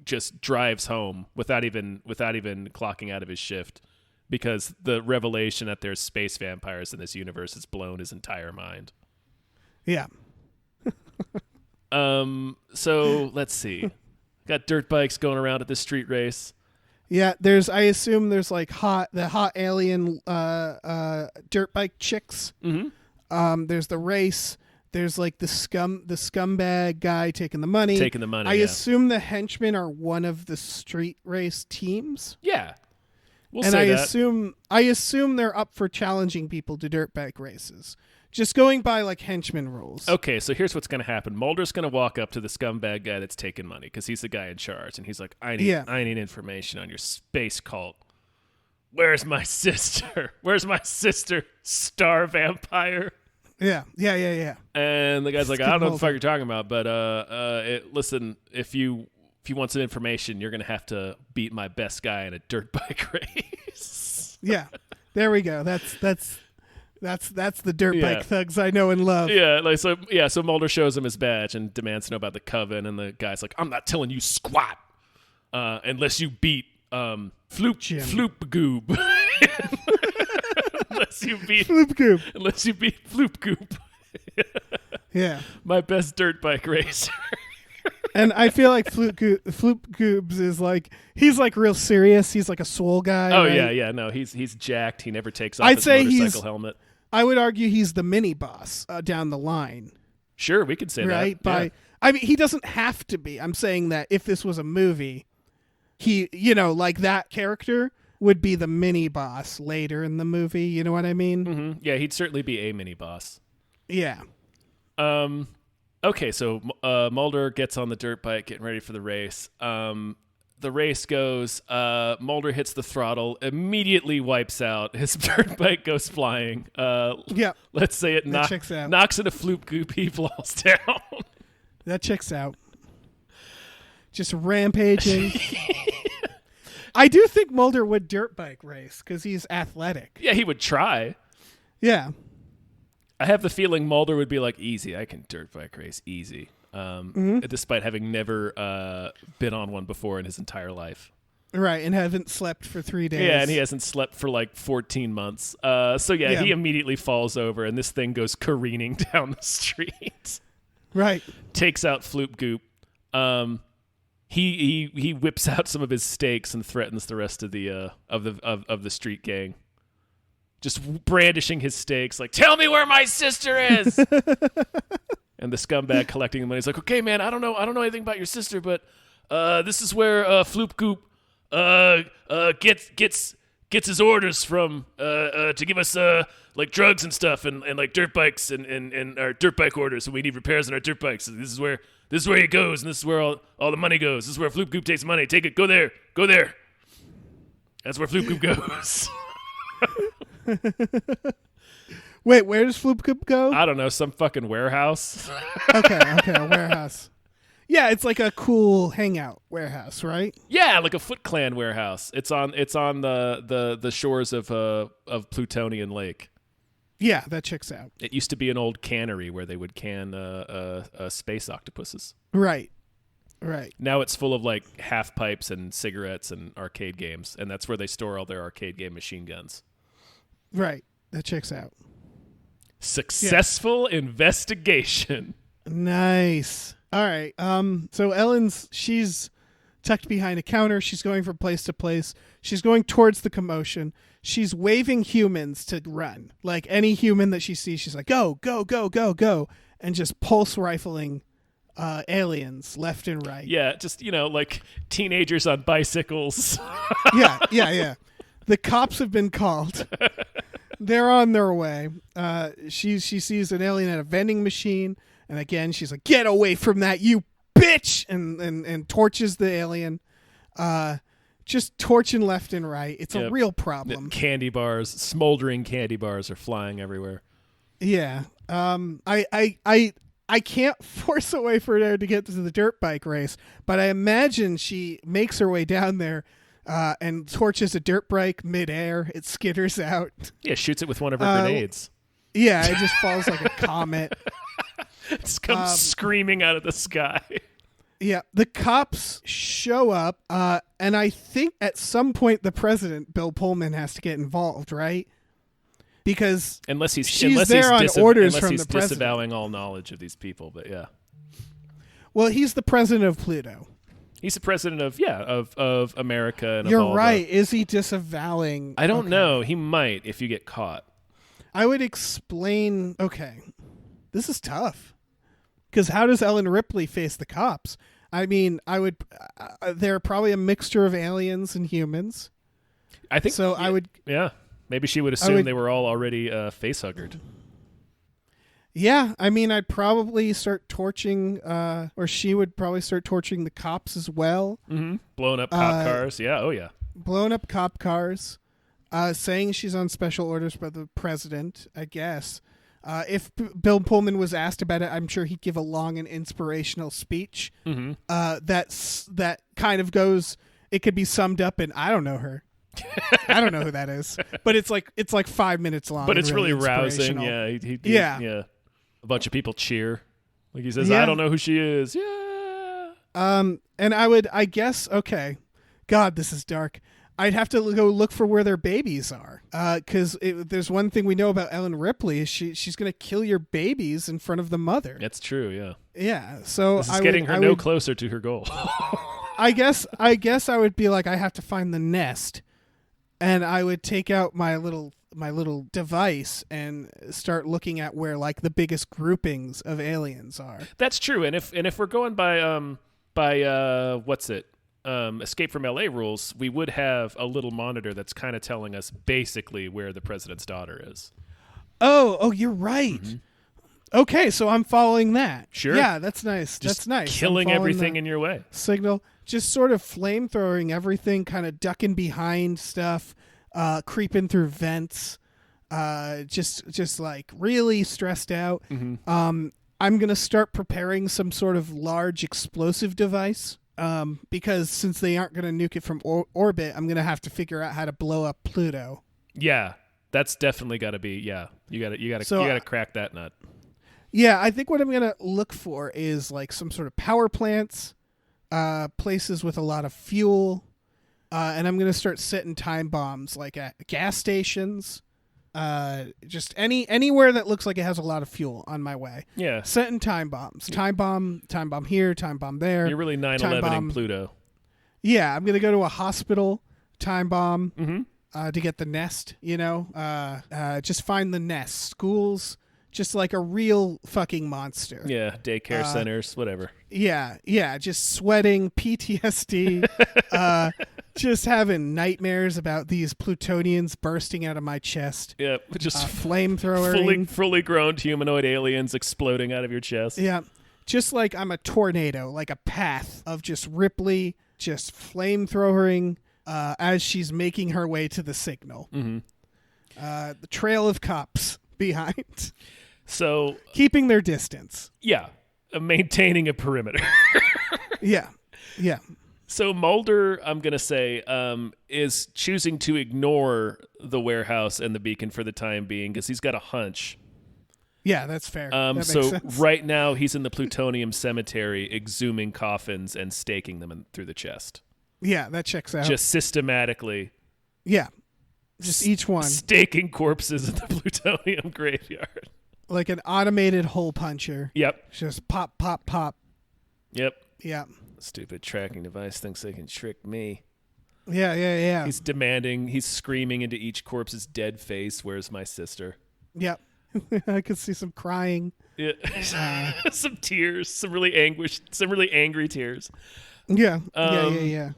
just drives home without even clocking out of his shift, because the revelation that there's space vampires in this universe has blown his entire mind.
Yeah.
So let's see. Got dirt bikes going around at this street race.
Yeah, I assume there's like the hot alien dirt bike chicks.
Mm-hmm.
There's the race. There's like the scumbag guy taking the money. I assume the henchmen are one of the street race teams.
Yeah.
I assume they're up for challenging people to dirt bike races. Just going by like henchman rules.
Okay, so here's what's going to happen. Mulder's going to walk up to the scumbag guy that's taking money because he's the guy in charge, and he's like, I need information on your space cult. Where's my sister? Where's my sister, Star Vampire?
Yeah.
And the guy's like, I don't know what the fuck you're talking about, but listen, if you want some information, you're going to have to beat my best guy in a dirt bike race.
Yeah, there we go. That's the dirt bike thugs I know and love.
Yeah, so Mulder shows him his badge and demands to know about the coven, and the guy's like, I'm not telling you squat unless you beat Floop Goob. Unless you beat Floop Goop.
Yeah.
My best dirt bike racer.
And I feel like Floop Goobs is like, he's like real serious. He's like a swole guy.
Oh,
right?
yeah. No, he's jacked. He never takes off his motorcycle helmet.
I would argue he's the mini boss down the line.
Sure, we could say
that.
Right?
I mean, he doesn't have to be. I'm saying that if this was a movie, he, like that character would be the mini boss later in the movie. You know what I mean?
Mm-hmm. Yeah, he'd certainly be a mini boss.
Yeah.
Okay, so Mulder gets on the dirt bike, getting ready for the race. The race goes, Mulder hits the throttle, immediately wipes out. His dirt bike goes flying. Let's say it knocks into Floop Goop. He falls down.
That checks out. Just rampaging. I do think Mulder would dirt bike race because he's athletic.
Yeah, he would try.
Yeah.
I have the feeling Mulder would be like, easy, I can dirt bike race, easy. Despite having never been on one before in his entire life.
Right, and haven't slept for 3 days.
Yeah, and he hasn't slept for like 14 months. He immediately falls over, and this thing goes careening down the street.
Right.
Takes out Floop Goop. He whips out some of his stakes and threatens the rest of the street gang. Just brandishing his stakes, like, tell me where my sister is! And the scumbag collecting the money is like, okay, man, I don't know anything about your sister, but this is where Floop Goop gets his orders from to give us like drugs and stuff and like dirt bikes and our dirt bike orders, and we need repairs on our dirt bikes. So this is where he goes, and this is where all the money goes. This is where Floop Goop takes money. Take it, go there. That's where Floop Goop goes.
Wait, where does Floop Goop go?
I don't know, some fucking warehouse.
Okay, a warehouse. Yeah, it's like a cool hangout warehouse, right?
Yeah, like a Foot Clan warehouse. It's on the shores of Plutonian Lake.
Yeah, that checks out.
It used to be an old cannery where they would can space octopuses.
Right.
Now it's full of like half pipes and cigarettes and arcade games, and that's where they store all their arcade game machine guns.
Right. That checks out.
Successful investigation.
Nice. All right. So she's tucked behind a counter. She's going from place to place. She's going towards the commotion. She's waving humans to run. Like any human that she sees, she's like, go, go, go, go, go. And just pulse rifling aliens left and right.
Yeah, just, like teenagers on bicycles.
Yeah. The cops have been called. They're on their way. She sees an alien at a vending machine, and again she's like, "Get away from that, you bitch!" and torches the alien. Just torching left and right. It's a real problem.
Candy bars, smoldering candy bars, are flying everywhere.
Yeah. I can't force a way for her to get to the dirt bike race, but I imagine she makes her way down there. And torches a dirt bike midair. It skitters out. Yeah,
shoots it with one of her grenades.
Yeah, it just falls like a comet.
It just comes screaming out of the sky.
Yeah, the cops show up, and I think at some point the president, Bill Pullman, has to get involved, right? Because she's there on orders from the president.
Disavowing all knowledge of these people, but yeah.
Well, he's the president of Pluto.
He's the president of America. And
You're right. Is he disavowing?
I don't know. He might if you get caught.
I would explain. Okay, this is tough. Because how does Ellen Ripley face the cops? I mean, they're probably a mixture of aliens and humans.
I think
so.
I would. Yeah, maybe she would assume they were all already facehuggered.
Yeah, I mean, I'd probably start torching, or she would probably start torching the cops as well.
Mm-hmm. Blowing up cop cars. Yeah. Oh yeah.
Blowing up cop cars. Saying she's on special orders by the president, I guess. If Bill Pullman was asked about it, I'm sure he'd give a long and inspirational speech.
Mm-hmm.
That kind of goes. It could be summed up in I don't know her. I don't know who that is, but it's like 5 minutes long.
But it's really rousing. Yeah, yeah. A bunch of people cheer. Like he says, I don't know who she is. Yeah.
And I guess. Okay. God, this is dark. I'd have to go look for where their babies are, because there's one thing we know about Ellen Ripley is she's going to kill your babies in front of the mother.
That's true, yeah.
Yeah, so
this is getting her closer to her goal.
I guess I would be like, I have to find the nest, and I would take out my little device and start looking at where like the biggest groupings of aliens are.
That's true, and if we're going by what's it? Escape from LA rules, we would have a little monitor that's kind of telling us basically where the president's daughter is.
Oh, you're right. Mm-hmm. Okay, so I'm following that.
Sure.
Yeah, that's nice.
Just
that's nice.
Killing everything in your way.
Signal. Just sort of flamethrowing everything, kind of ducking behind stuff, creeping through vents, just like really stressed out.
Mm-hmm.
I'm going to start preparing some sort of large explosive device. Because since they aren't going to nuke it from orbit, I'm going to have to figure out how to blow up Pluto.
Yeah, that's definitely got to be. Yeah, you got to crack that nut.
Yeah, I think what I'm going to look for is like some sort of power plants, places with a lot of fuel, and I'm going to start setting time bombs like at gas stations. Just anywhere that looks like it has a lot of fuel on my way.
Yeah.
Setting time bombs. Time bomb here, time bomb there.
You're really 9/11ing Pluto.
Yeah, I'm going to go to a hospital, time bomb,
mm-hmm.
To get the nest, just find the nest. Schools, just like a real fucking monster.
Yeah, daycare centers, whatever.
Yeah, just sweating, PTSD, just having nightmares about these plutonians bursting out of my chest.
Yeah, just
flamethrower.
Fully grown humanoid aliens exploding out of your chest.
Yeah, just like I'm a tornado, like a path of just Ripley just flamethrowering as she's making her way to the signal.
Mm-hmm.
The trail of cops behind.
So
keeping their distance.
Yeah, maintaining a perimeter.
Yeah.
So Mulder, I'm going to say, is choosing to ignore the warehouse and the beacon for the time being because he's got a hunch.
Yeah, that's fair. That makes sense.
Right now he's in the plutonium cemetery exhuming coffins and staking them through the chest.
Yeah, that checks out.
Just systematically.
Yeah, just each one.
Staking corpses in the plutonium graveyard.
Like an automated hole puncher.
Yep.
Just pop, pop, pop.
Yep.
Yeah.
Stupid tracking device thinks they can trick me.
Yeah.
He's screaming into each corpse's dead face, "Where's my sister?"
Yep. I could see some crying.
Yeah. Some tears, some really angry tears.
Yeah. Yeah.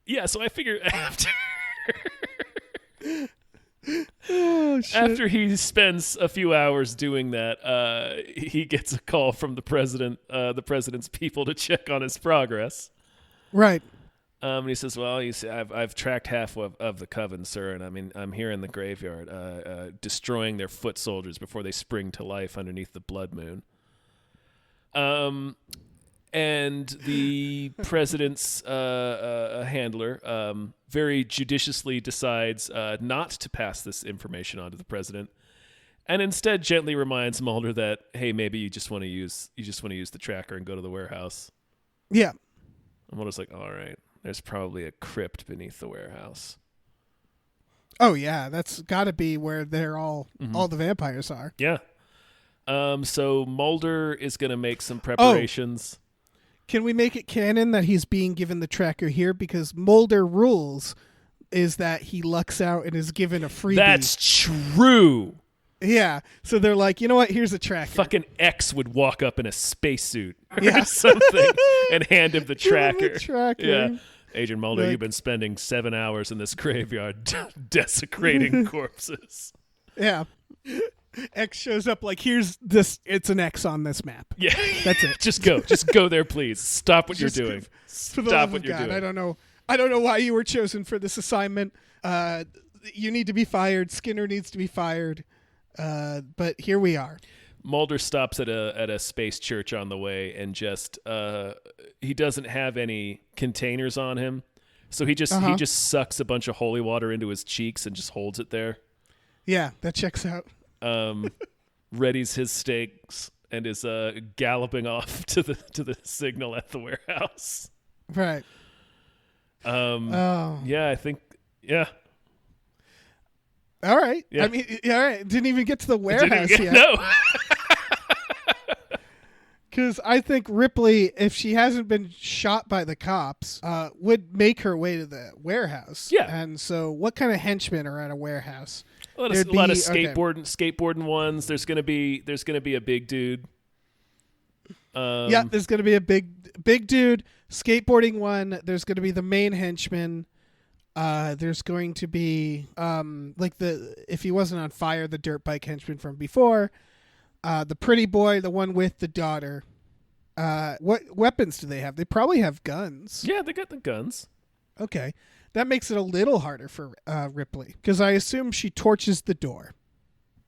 Yeah, so I figure after
oh, shit.
After he spends a few hours doing that, he gets a call from the president's people to check on his progress.
Right.
And he says, "Well, you see, I've tracked half of the coven, sir, and I'm here in the graveyard, destroying their foot soldiers before they spring to life underneath the blood moon." And the president's handler very judiciously decides not to pass this information on to the president, and instead gently reminds Mulder that, hey, maybe you just want to use the tracker and go to the warehouse.
Yeah.
And Mulder's like, all right, there's probably a crypt beneath the warehouse.
Oh yeah, that's got to be where they're all the vampires are.
Yeah. So Mulder is going to make some preparations.
Can we make it canon that he's being given the tracker here? Because Mulder rules is that he lucks out and is given a freebie.
That's true.
Yeah. So they're like, you know what? Here's a tracker.
Fucking X would walk up in a spacesuit or
Yeah.
something and hand him the
Give him
tracker.
the tracker.
Yeah. Agent Mulder,
Like-
you've been spending 7 hours in this graveyard desecrating corpses.
Yeah. X shows up like, here's this. It's an X on this map.
Yeah.
That's it.
Just go. Just go there, please. Stop what
Just
you're doing.
For the
Stop
love
what
of
you're
God,
doing.
I don't know why you were chosen for this assignment. You need to be fired. Skinner needs to be fired. But here we are.
Mulder stops at a space church on the way and just he doesn't have any containers on him, so he just sucks a bunch of holy water into his cheeks and just holds it there.
Yeah, that checks out.
Readies his stakes and is galloping off to the signal at the warehouse.
Right.
Yeah, I think. Yeah.
All right.
Yeah.
I mean, all right. Didn't even get to the warehouse yet.
No.
Because I think Ripley, if she hasn't been shot by the cops, would make her way to the warehouse.
Yeah.
And so what kind of henchmen are at a warehouse?
A lot of skateboarding ones. There's gonna be a big dude.
Yeah, there's gonna be a big dude, skateboarding one. There's gonna be the main henchman. There's going to be like if he wasn't on fire, the dirt bike henchman from before. The pretty boy, the one with the daughter. What weapons do they have? They probably have guns.
Yeah, they got the guns.
Okay. That makes it a little harder for Ripley, because I assume she torches the door.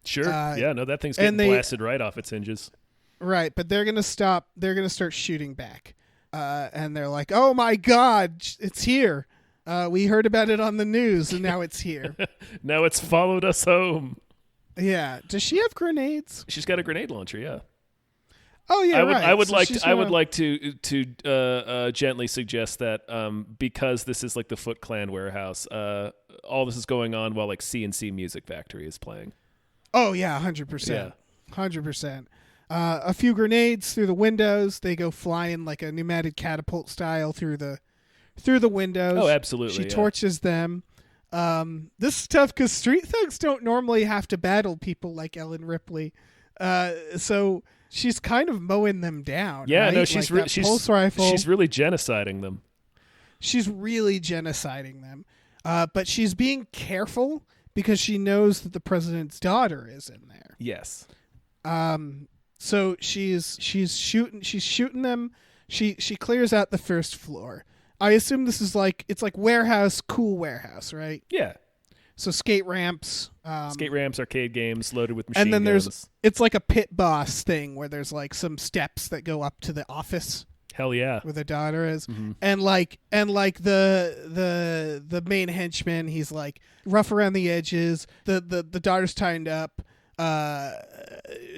Sure. Yeah, no, that thing's getting blasted right off its hinges.
Right, but they're going to stop. They're going to start shooting back. And they're like, oh my God, it's here. We heard about it on the news, and now it's here.
Now it's followed us home.
Yeah. Does she have grenades?
She's got a grenade launcher, yeah.
Oh yeah, right.
I would like to gently suggest that because this is like the Foot Clan warehouse, all this is going on while like CNC Music Factory is playing.
Oh yeah, 100%. 100%. A few grenades through the windows. They go flying like a pneumatic catapult style through the windows.
Oh, absolutely.
She torches them. This is tough because street thugs don't normally have to battle people like Ellen Ripley. So she's kind of mowing them down.
Yeah,
right?
no, she's
pulse rifle.
She's really genociding them.
She's really genociding them. But she's being careful because she knows that the president's daughter is in there.
Yes.
So she's shooting them. She clears out the first floor. I assume this is it's like warehouse, cool warehouse, right?
Yeah.
So skate ramps,
arcade games loaded with machine
and then
guns.
it's like a pit boss thing where there's like some steps that go up to the office.
Hell yeah.
Where the daughter is, and the main henchman, he's like rough around the edges. The daughter's tied up.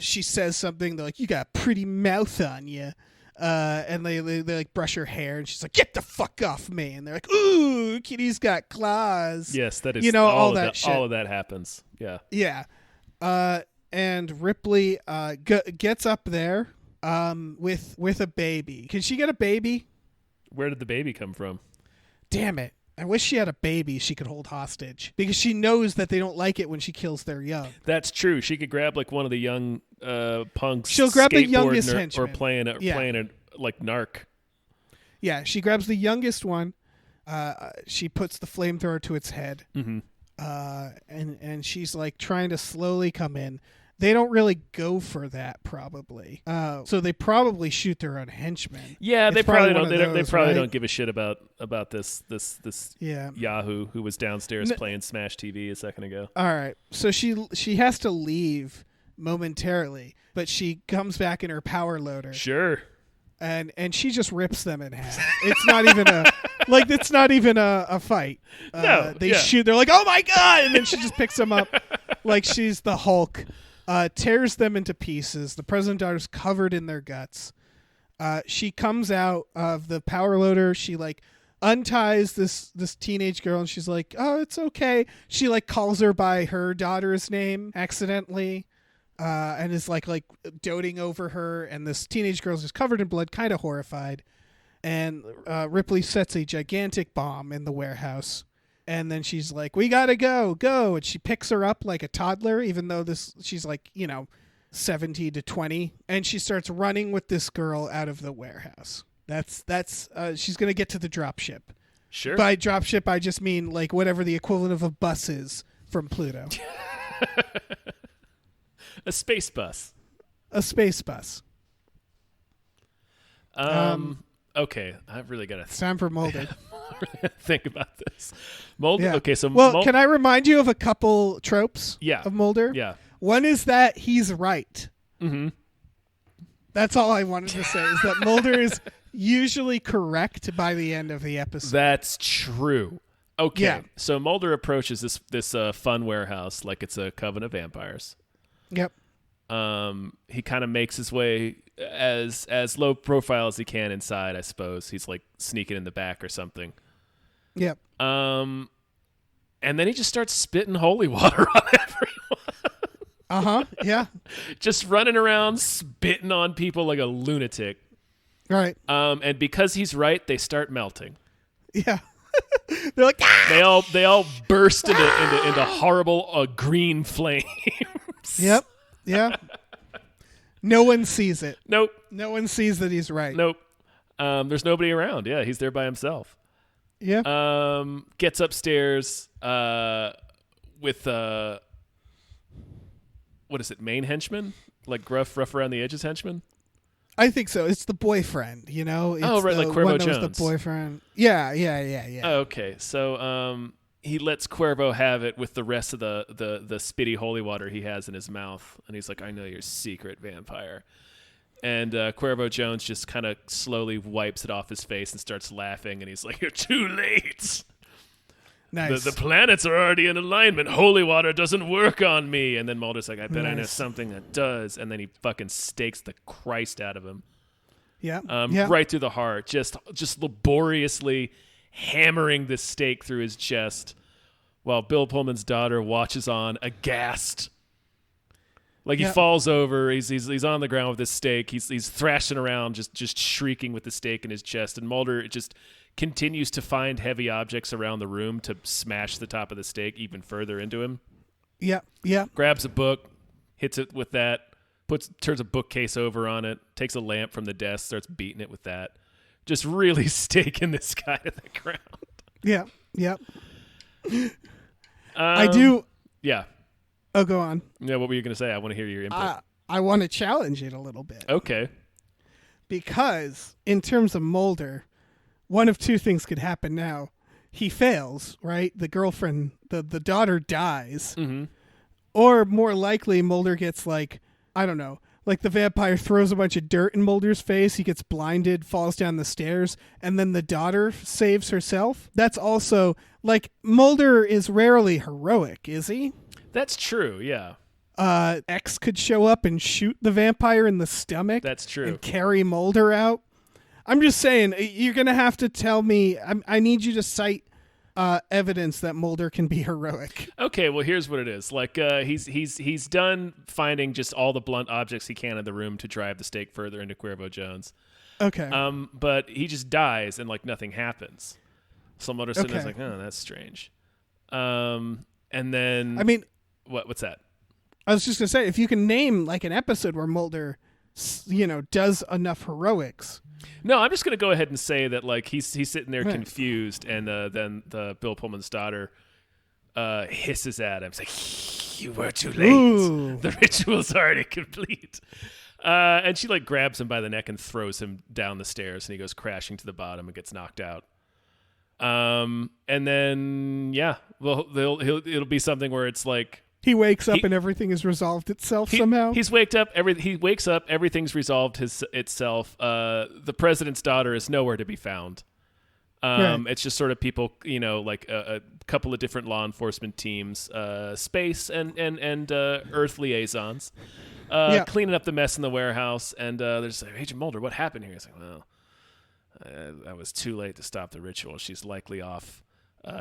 She says something. They're like, "You got a pretty mouth on you." And they like brush her hair, and she's like, "Get the fuck off me!" And they're like, "Ooh, kitty's got claws."
Yes, that is
all that shit.
All of that happens. Yeah.
Yeah. And Ripley gets up there with a baby. Can she get a baby?
Where did the baby come from?
Damn it. I wish she had a baby she could hold hostage, because she knows that they don't like it when she kills their young.
That's true. She could grab like one of the young punks.
She'll grab the youngest henchman.
Or playing a like narc.
Yeah, she grabs the youngest one. She puts the flamethrower to its head.
Mm-hmm.
And she's like trying to slowly come in. They don't really go for that, probably. So they probably shoot their own henchmen.
Yeah, they probably don't. They probably
right?
don't give a shit about this
yeah.
Yahoo who was downstairs playing Smash TV a second ago.
All right, so she has to leave momentarily, but she comes back in her power loader.
Sure.
And she just rips them in half. It's not even a fight.
No,
they shoot. They're like, "Oh my God!" And then she just picks them up like she's the Hulk. Tears them into pieces. The president's daughter's covered in their guts. She comes out of the power loader. She like unties this teenage girl, and she's like, "Oh, it's okay." She like calls her by her daughter's name accidentally, and is like doting over her. And this teenage girl's just covered in blood, kind of horrified. And Ripley sets a gigantic bomb in the warehouse. And then she's like, "We gotta go. And she picks her up like a toddler, even though she's like, 70 to 20. And she starts running with this girl out of the warehouse. That's she's going to get to the dropship.
Sure.
By dropship, I just mean like whatever the equivalent of a bus is from Pluto.
A space bus.
A space bus.
Okay, I've really got to
It's time for Mulder.
think about this. Mulder.
Yeah.
Okay, so
can I remind you of a couple tropes of Mulder?
Yeah.
One is that he's right.
Mm-hmm.
That's all I wanted to say, is that Mulder is usually correct by the end of the episode.
That's true. Okay,
Yeah.
so Mulder approaches this fun warehouse like it's a coven of vampires.
Yep.
He kind of makes his way as low profile as he can inside, I suppose. He's like sneaking in the back or something.
Yep.
And then he just starts spitting holy water on everyone.
Yeah.
Just running around spitting on people like a lunatic.
Right.
And because he's right, they start melting.
Yeah. They're like, ah!
They all burst into horrible green flames.
Yep. Yeah. No one sees it.
Nope.
No one sees that he's right.
Nope. There's nobody around. Yeah, he's there by himself.
Yeah.
Gets upstairs with what is it? Main henchman? Like rough around the edges henchman?
I think so. It's the boyfriend, It's
right, like Cuervo
one that was
Jones.
the boyfriend. Yeah.
Oh, okay. So he lets Cuervo have it with the rest of the spitty holy water he has in his mouth. And he's like, "I know you're a secret vampire." And Cuervo Jones just kind of slowly wipes it off his face and starts laughing. And he's like, "You're too late.
Nice.
The planets are already in alignment. Holy water doesn't work on me." And then Mulder's like, "I bet I know something that does." And then he fucking stakes the Christ out of him.
Yeah.
Right through the heart. Just laboriously hammering this stake through his chest while Bill Pullman's daughter watches on aghast. Like he falls over, he's on the ground with this stake, he's thrashing around, just shrieking with the stake in his chest, and Mulder just continues to find heavy objects around the room to smash the top of the stake even further into him.
Yeah.
Grabs a book, hits it with that, turns a bookcase over on it, takes a lamp from the desk, starts beating it with that. Just really staking this guy to the ground.
Yeah. I do.
Yeah.
Oh, go on.
Yeah, what were you going to say? I want to hear your input.
I want to challenge it a little bit.
Okay.
Because in terms of Mulder, one of two things could happen now. He fails, right? The girlfriend, the daughter dies.
Mm-hmm.
Or more likely, Mulder gets like, I don't know, like the vampire throws a bunch of dirt in Mulder's face. He gets blinded, falls down the stairs, and then the daughter saves herself. That's also, like, Mulder is rarely heroic, is he?
That's true, yeah.
X could show up and shoot the vampire in the stomach.
That's true.
And carry Mulder out. I'm just saying, you're going to have to tell me, I need you to cite evidence that Mulder can be heroic.
Okay, well, here's what it is. Like, he's done finding just all the blunt objects he can in the room to drive the stake further into Cuervo Jones.
Okay.
But he just dies and, like, nothing happens. So Mulder sitting there is like, oh, that's strange. And then...
I mean...
What's that?
I was just going to say, if you can name, like, an episode where Mulder, does enough heroics...
No, I'm just going to go ahead and say that, like, he's sitting there confused, and then the Bill Pullman's daughter hisses at him. It's like, "You were too late.
Ooh.
The ritual's already complete." And she, like, grabs him by the neck and throws him down the stairs, and he goes crashing to the bottom and gets knocked out. And then, it'll be something where it's like,
he wakes up and everything has resolved itself somehow.
He wakes up. Everything's resolved itself. The president's daughter is nowhere to be found. It's just sort of people, like a couple of different law enforcement teams, space and Earth liaisons, cleaning up the mess in the warehouse. And they're just like, Agent Mulder, what happened here? He's like, well, I was too late to stop the ritual. She's likely off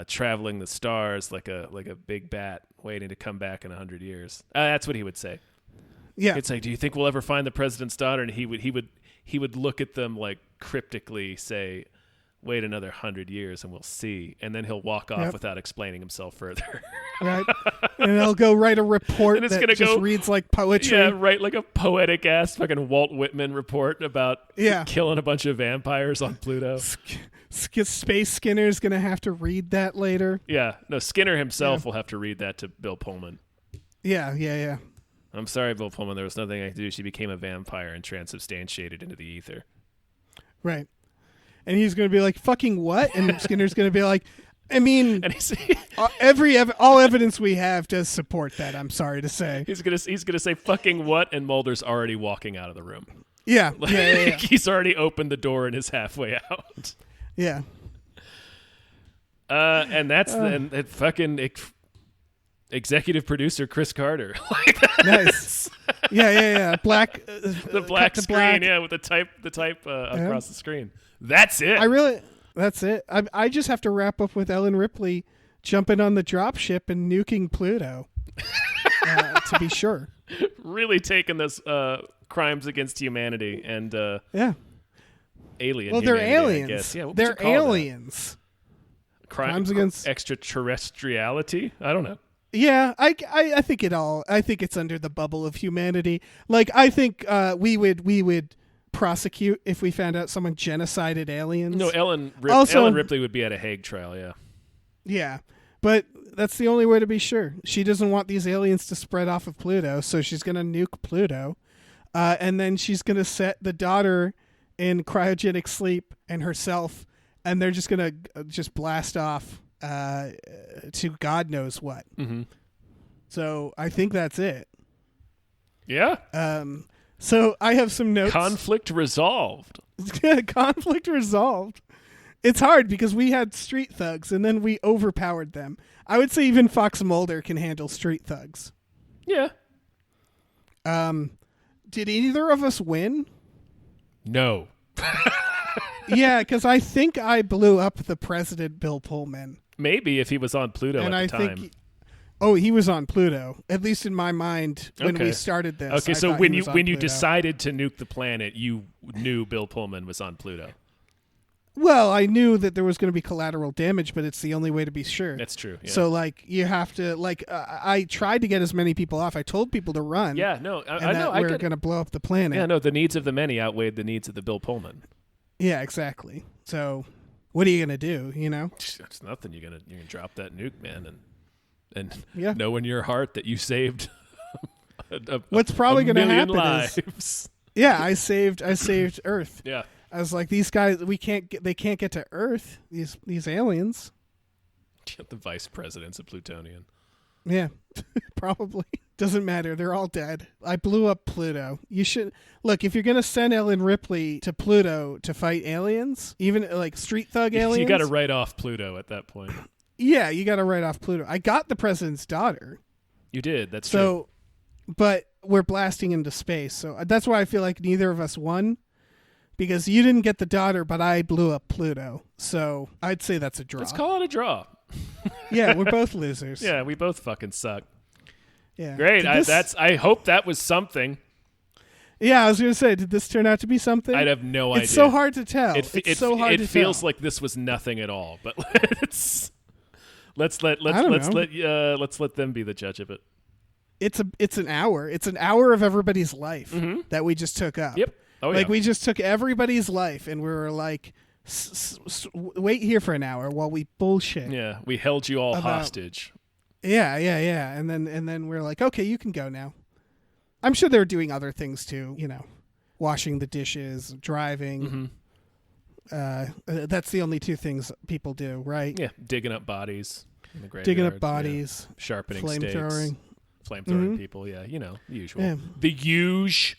traveling the stars like a big bat waiting to come back in 100 years. That's what he would say.
Yeah.
It's like, do you think we'll ever find the president's daughter? And he would look at them like cryptically say, wait another 100 years and we'll see. And then he'll walk off without explaining himself further.
Right. And he'll go write a report that just reads like poetry.
Yeah, write like a poetic ass fucking Walt Whitman report about killing a bunch of vampires on Pluto.
Space Skinner's going to have to read that later.
Yeah. No, Skinner himself will have to read that to Bill Pullman.
Yeah.
I'm sorry, Bill Pullman. There was nothing I could do. She became a vampire and transubstantiated into the ether.
Right. And he's going to be like, fucking what? And Skinner's going to be like, I mean, all evidence we have does support that, I'm sorry to say.
He's gonna say fucking what? And Mulder's already walking out of the room.
Yeah.
He's already opened the door and is halfway out.
Yeah.
And that's then fucking executive producer Chris Carter.
Nice. Yeah. Black.
The black screen, with the type across the screen. That's it.
That's it. I just have to wrap up with Ellen Ripley jumping on the dropship and nuking Pluto. To be sure.
Really taking this crimes against humanity and alien.
Well, they're
humanity,
aliens.
I guess. Yeah,
they're aliens.
Crimes against extraterrestriality. I don't know.
Yeah, I think I think it's under the bubble of humanity. Like, I think we would prosecute if we found out someone genocided aliens.
No, Ellen Ripley would be at a Hague trial. Yeah.
Yeah, but that's the only way to be sure. She doesn't want these aliens to spread off of Pluto, so she's gonna nuke Pluto, and then she's gonna set the daughter in cryogenic sleep and herself, and they're just gonna blast off to God knows what. Mm-hmm. So I think that's it.
Yeah.
So I have some notes.
Conflict resolved.
Conflict resolved. It's hard because we had street thugs and then we overpowered them. I would say even Fox Mulder can handle street thugs.
Yeah.
Did either of us win?
No.
Yeah, because I think I blew up the president, Bill Pullman.
Maybe if he was on Pluto at the time.
He was on Pluto, at least in my mind when we started this.
Okay, so when you decided to nuke the planet, you knew Bill Pullman was on Pluto.
Well, I knew that there was going to be collateral damage, but it's the only way to be sure.
That's true. Yeah.
So, you have to, I tried to get as many people off. I told people to run.
Yeah, no,
I know. We're going to blow up the planet.
Yeah, no, the needs of the many outweighed the needs of the Bill Pullman.
Yeah, exactly. So, what are you going to do,
It's nothing. You're gonna drop that nuke, man, and know in your heart that you saved
what's probably going to happen
lives.
Is I saved Earth.
Yeah.
I was like, these guys, they can't get to Earth, these aliens.
The vice president's a Plutonian.
Yeah, probably. Doesn't matter. They're all dead. I blew up Pluto. You should look, if you're going to send Ellen Ripley to Pluto to fight aliens, even like street thug aliens.
You got to write off Pluto at that point.
Yeah, you got to write off Pluto. I got the president's daughter.
You did. That's true.
But we're blasting into space. So that's why I feel like neither of us won. Because you didn't get the daughter, but I blew up Pluto. So I'd say that's a draw.
Let's call it a draw.
Yeah, we're both losers.
Yeah, we both fucking suck.
Yeah.
Great. I hope that was something.
Yeah, I was going to say, did this turn out to be something?
I'd have no idea.
It's so hard to tell. It
feels like this was nothing at all, but let's let them be the judge of it.
It's an hour. It's an hour of everybody's life that we just took up.
Yep. Oh, yeah.
We just took everybody's life and we were like, wait here for an hour while we bullshit.
Yeah, we held you all hostage.
Yeah. And then we're like, okay, you can go now. I'm sure they're doing other things too, washing the dishes, driving. That's the only two things people do, right?
Yeah, digging up bodies in the graveyard.
Digging up bodies.
Sharpening
flamethrowing.
Flamethrowing people, the usual. Yeah. The huge.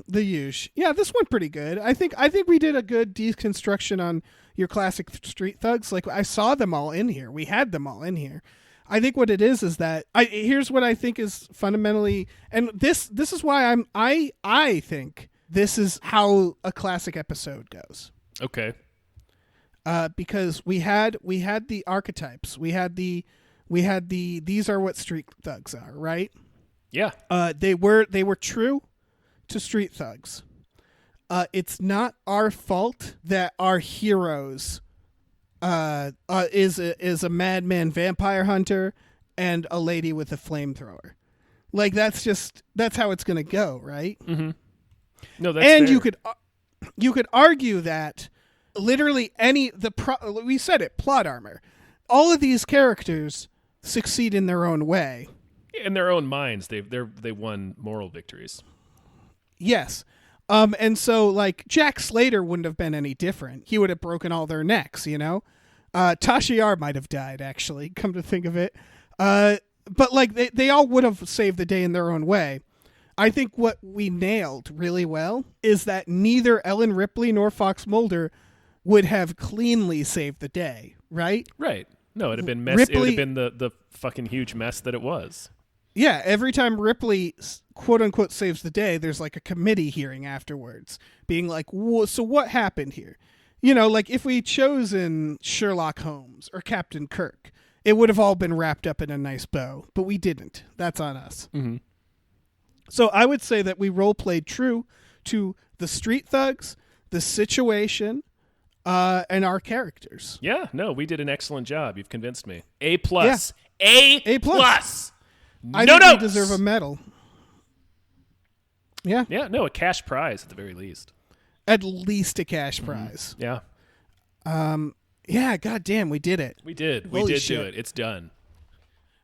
The usual. Yeah, this went pretty good. I think we did a good deconstruction on your classic street thugs. Like, I saw them all in here. We had them all in here. I think what it is that here's what I think is fundamentally, and this is why I think this is how a classic episode goes.
Okay.
Because we had the archetypes. We had the these are what street thugs are, right?
Yeah.
They were true to street thugs. It's not our fault that our heroes is a madman vampire hunter and a lady with a flamethrower. Like, that's how it's gonna go, right?
Mm-hmm. No, that's
and
fair.
you could argue that literally we said it, plot armor. All of these characters succeed in their own way.
In their own minds, they won moral victories.
Yes. And so, like, Jack Slater wouldn't have been any different. He would have broken all their necks, you know? Tasha Yar might have died, actually, come to think of it. But, like, they all would have saved the day in their own way. I think what we nailed really well is that neither Ellen Ripley nor Fox Mulder would have cleanly saved the day, right?
Right. No, it'd have been mess. It would have been the fucking huge mess that it was.
Yeah, every time Ripley, quote unquote, saves the day, there's like a committee hearing afterwards, being like, so what happened here? You know, like if we'd chosen Sherlock Holmes or Captain Kirk, it would have all been wrapped up in a nice bow, but we didn't. That's on us.
Mm-hmm.
So I would say that we role played true to the street thugs, the situation, and our characters.
Yeah, no, we did an excellent job. You've convinced me. A+. Yeah. A+.
I think we deserve a medal. Yeah.
Yeah, no, a cash prize at the very least.
At least a cash prize.
Yeah.
Yeah, goddamn, we did it.
We did.
Holy
We did
shit.
do it. It's done.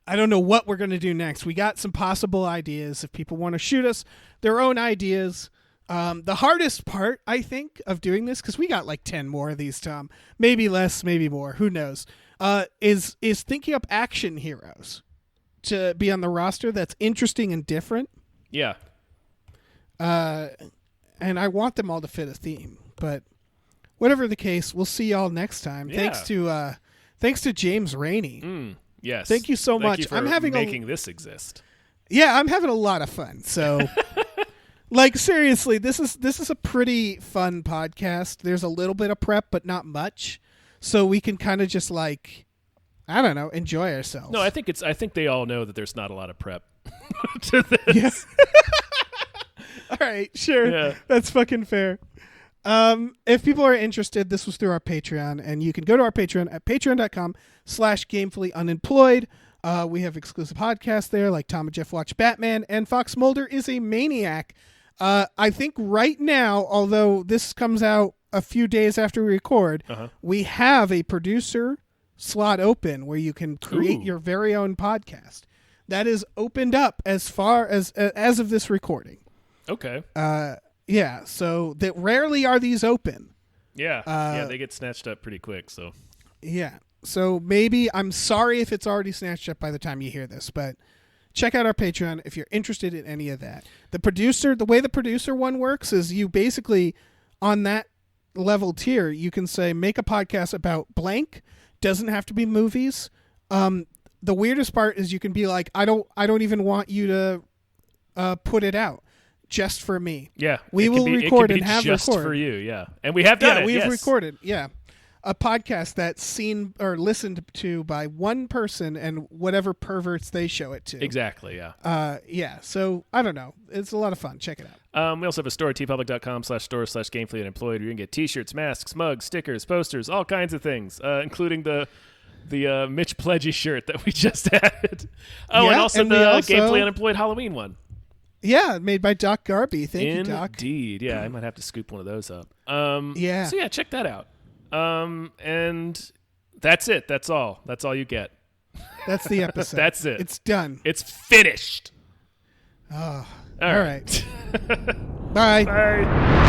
I don't know what we're going to do next. We got some possible ideas if people want to shoot us their own ideas. The hardest part, I think, of doing this, because we got like 10 more of these, Tom. Maybe less, maybe more. Who knows? Is thinking up action heroes to be on the roster that's interesting and different.
Yeah.
And I want them all to fit a theme. But whatever the case, we'll see y'all next time.
Yeah.
Thanks to James Rainey.
Yes.
Thank you so much.
You for
I'm having
making this exist.
Yeah, I'm having a lot of fun. So, like, seriously, this is a pretty fun podcast. There's a little bit of prep, but not much. So we can kind of just, like, I don't know, enjoy ourselves.
No, I think they all know that there's not a lot of prep to this.
Yes. All right, sure.
Yeah.
That's fucking fair. If people are interested, this was through our Patreon, and you can go to our Patreon at patreon.com/gamefullyunemployed. We have exclusive podcasts there, like Tom and Jeff Watch Batman, and Fox Mulder is a maniac. I think right now, although this comes out a few days after we record, we have a producer slot open where you can create your very own podcast. That is opened up as far as of this recording.
Okay.
Yeah, so that rarely are these open.
Yeah, they get snatched up pretty quick. So
yeah, so maybe, I'm sorry if it's already snatched up by the time you hear this, but check out our Patreon if you're interested in any of that. The way the producer one works is you basically, on that level tier, you can say make a podcast about blank. Doesn't have to be movies. The weirdest part is you can be like, I don't even want you to put it out. Just for me.
Yeah.
We will record and have
just
record.
for you, yeah. And we have done it,
Yeah, we've
yes.
recorded, yeah. A podcast that's seen or listened to by one person and whatever perverts they show it to.
Exactly, yeah.
Yeah, so I don't know. It's a lot of fun. Check it out.
We also have a store, tpublic.com/store/gamefullyunemployed, where you can get t-shirts, masks, mugs, stickers, posters, all kinds of things, including the Mitch Pledgey shirt that we just added. And also the Gamefully Unemployed Halloween one.
Yeah, made by Doc Garby. Thank you, Doc.
Indeed. Yeah, I might have to scoop one of those up.
Yeah.
So yeah, check that out. And that's it. That's all. That's all you get.
That's the episode.
That's it.
It's done.
It's finished.
Oh,
all right.
Bye.
Bye.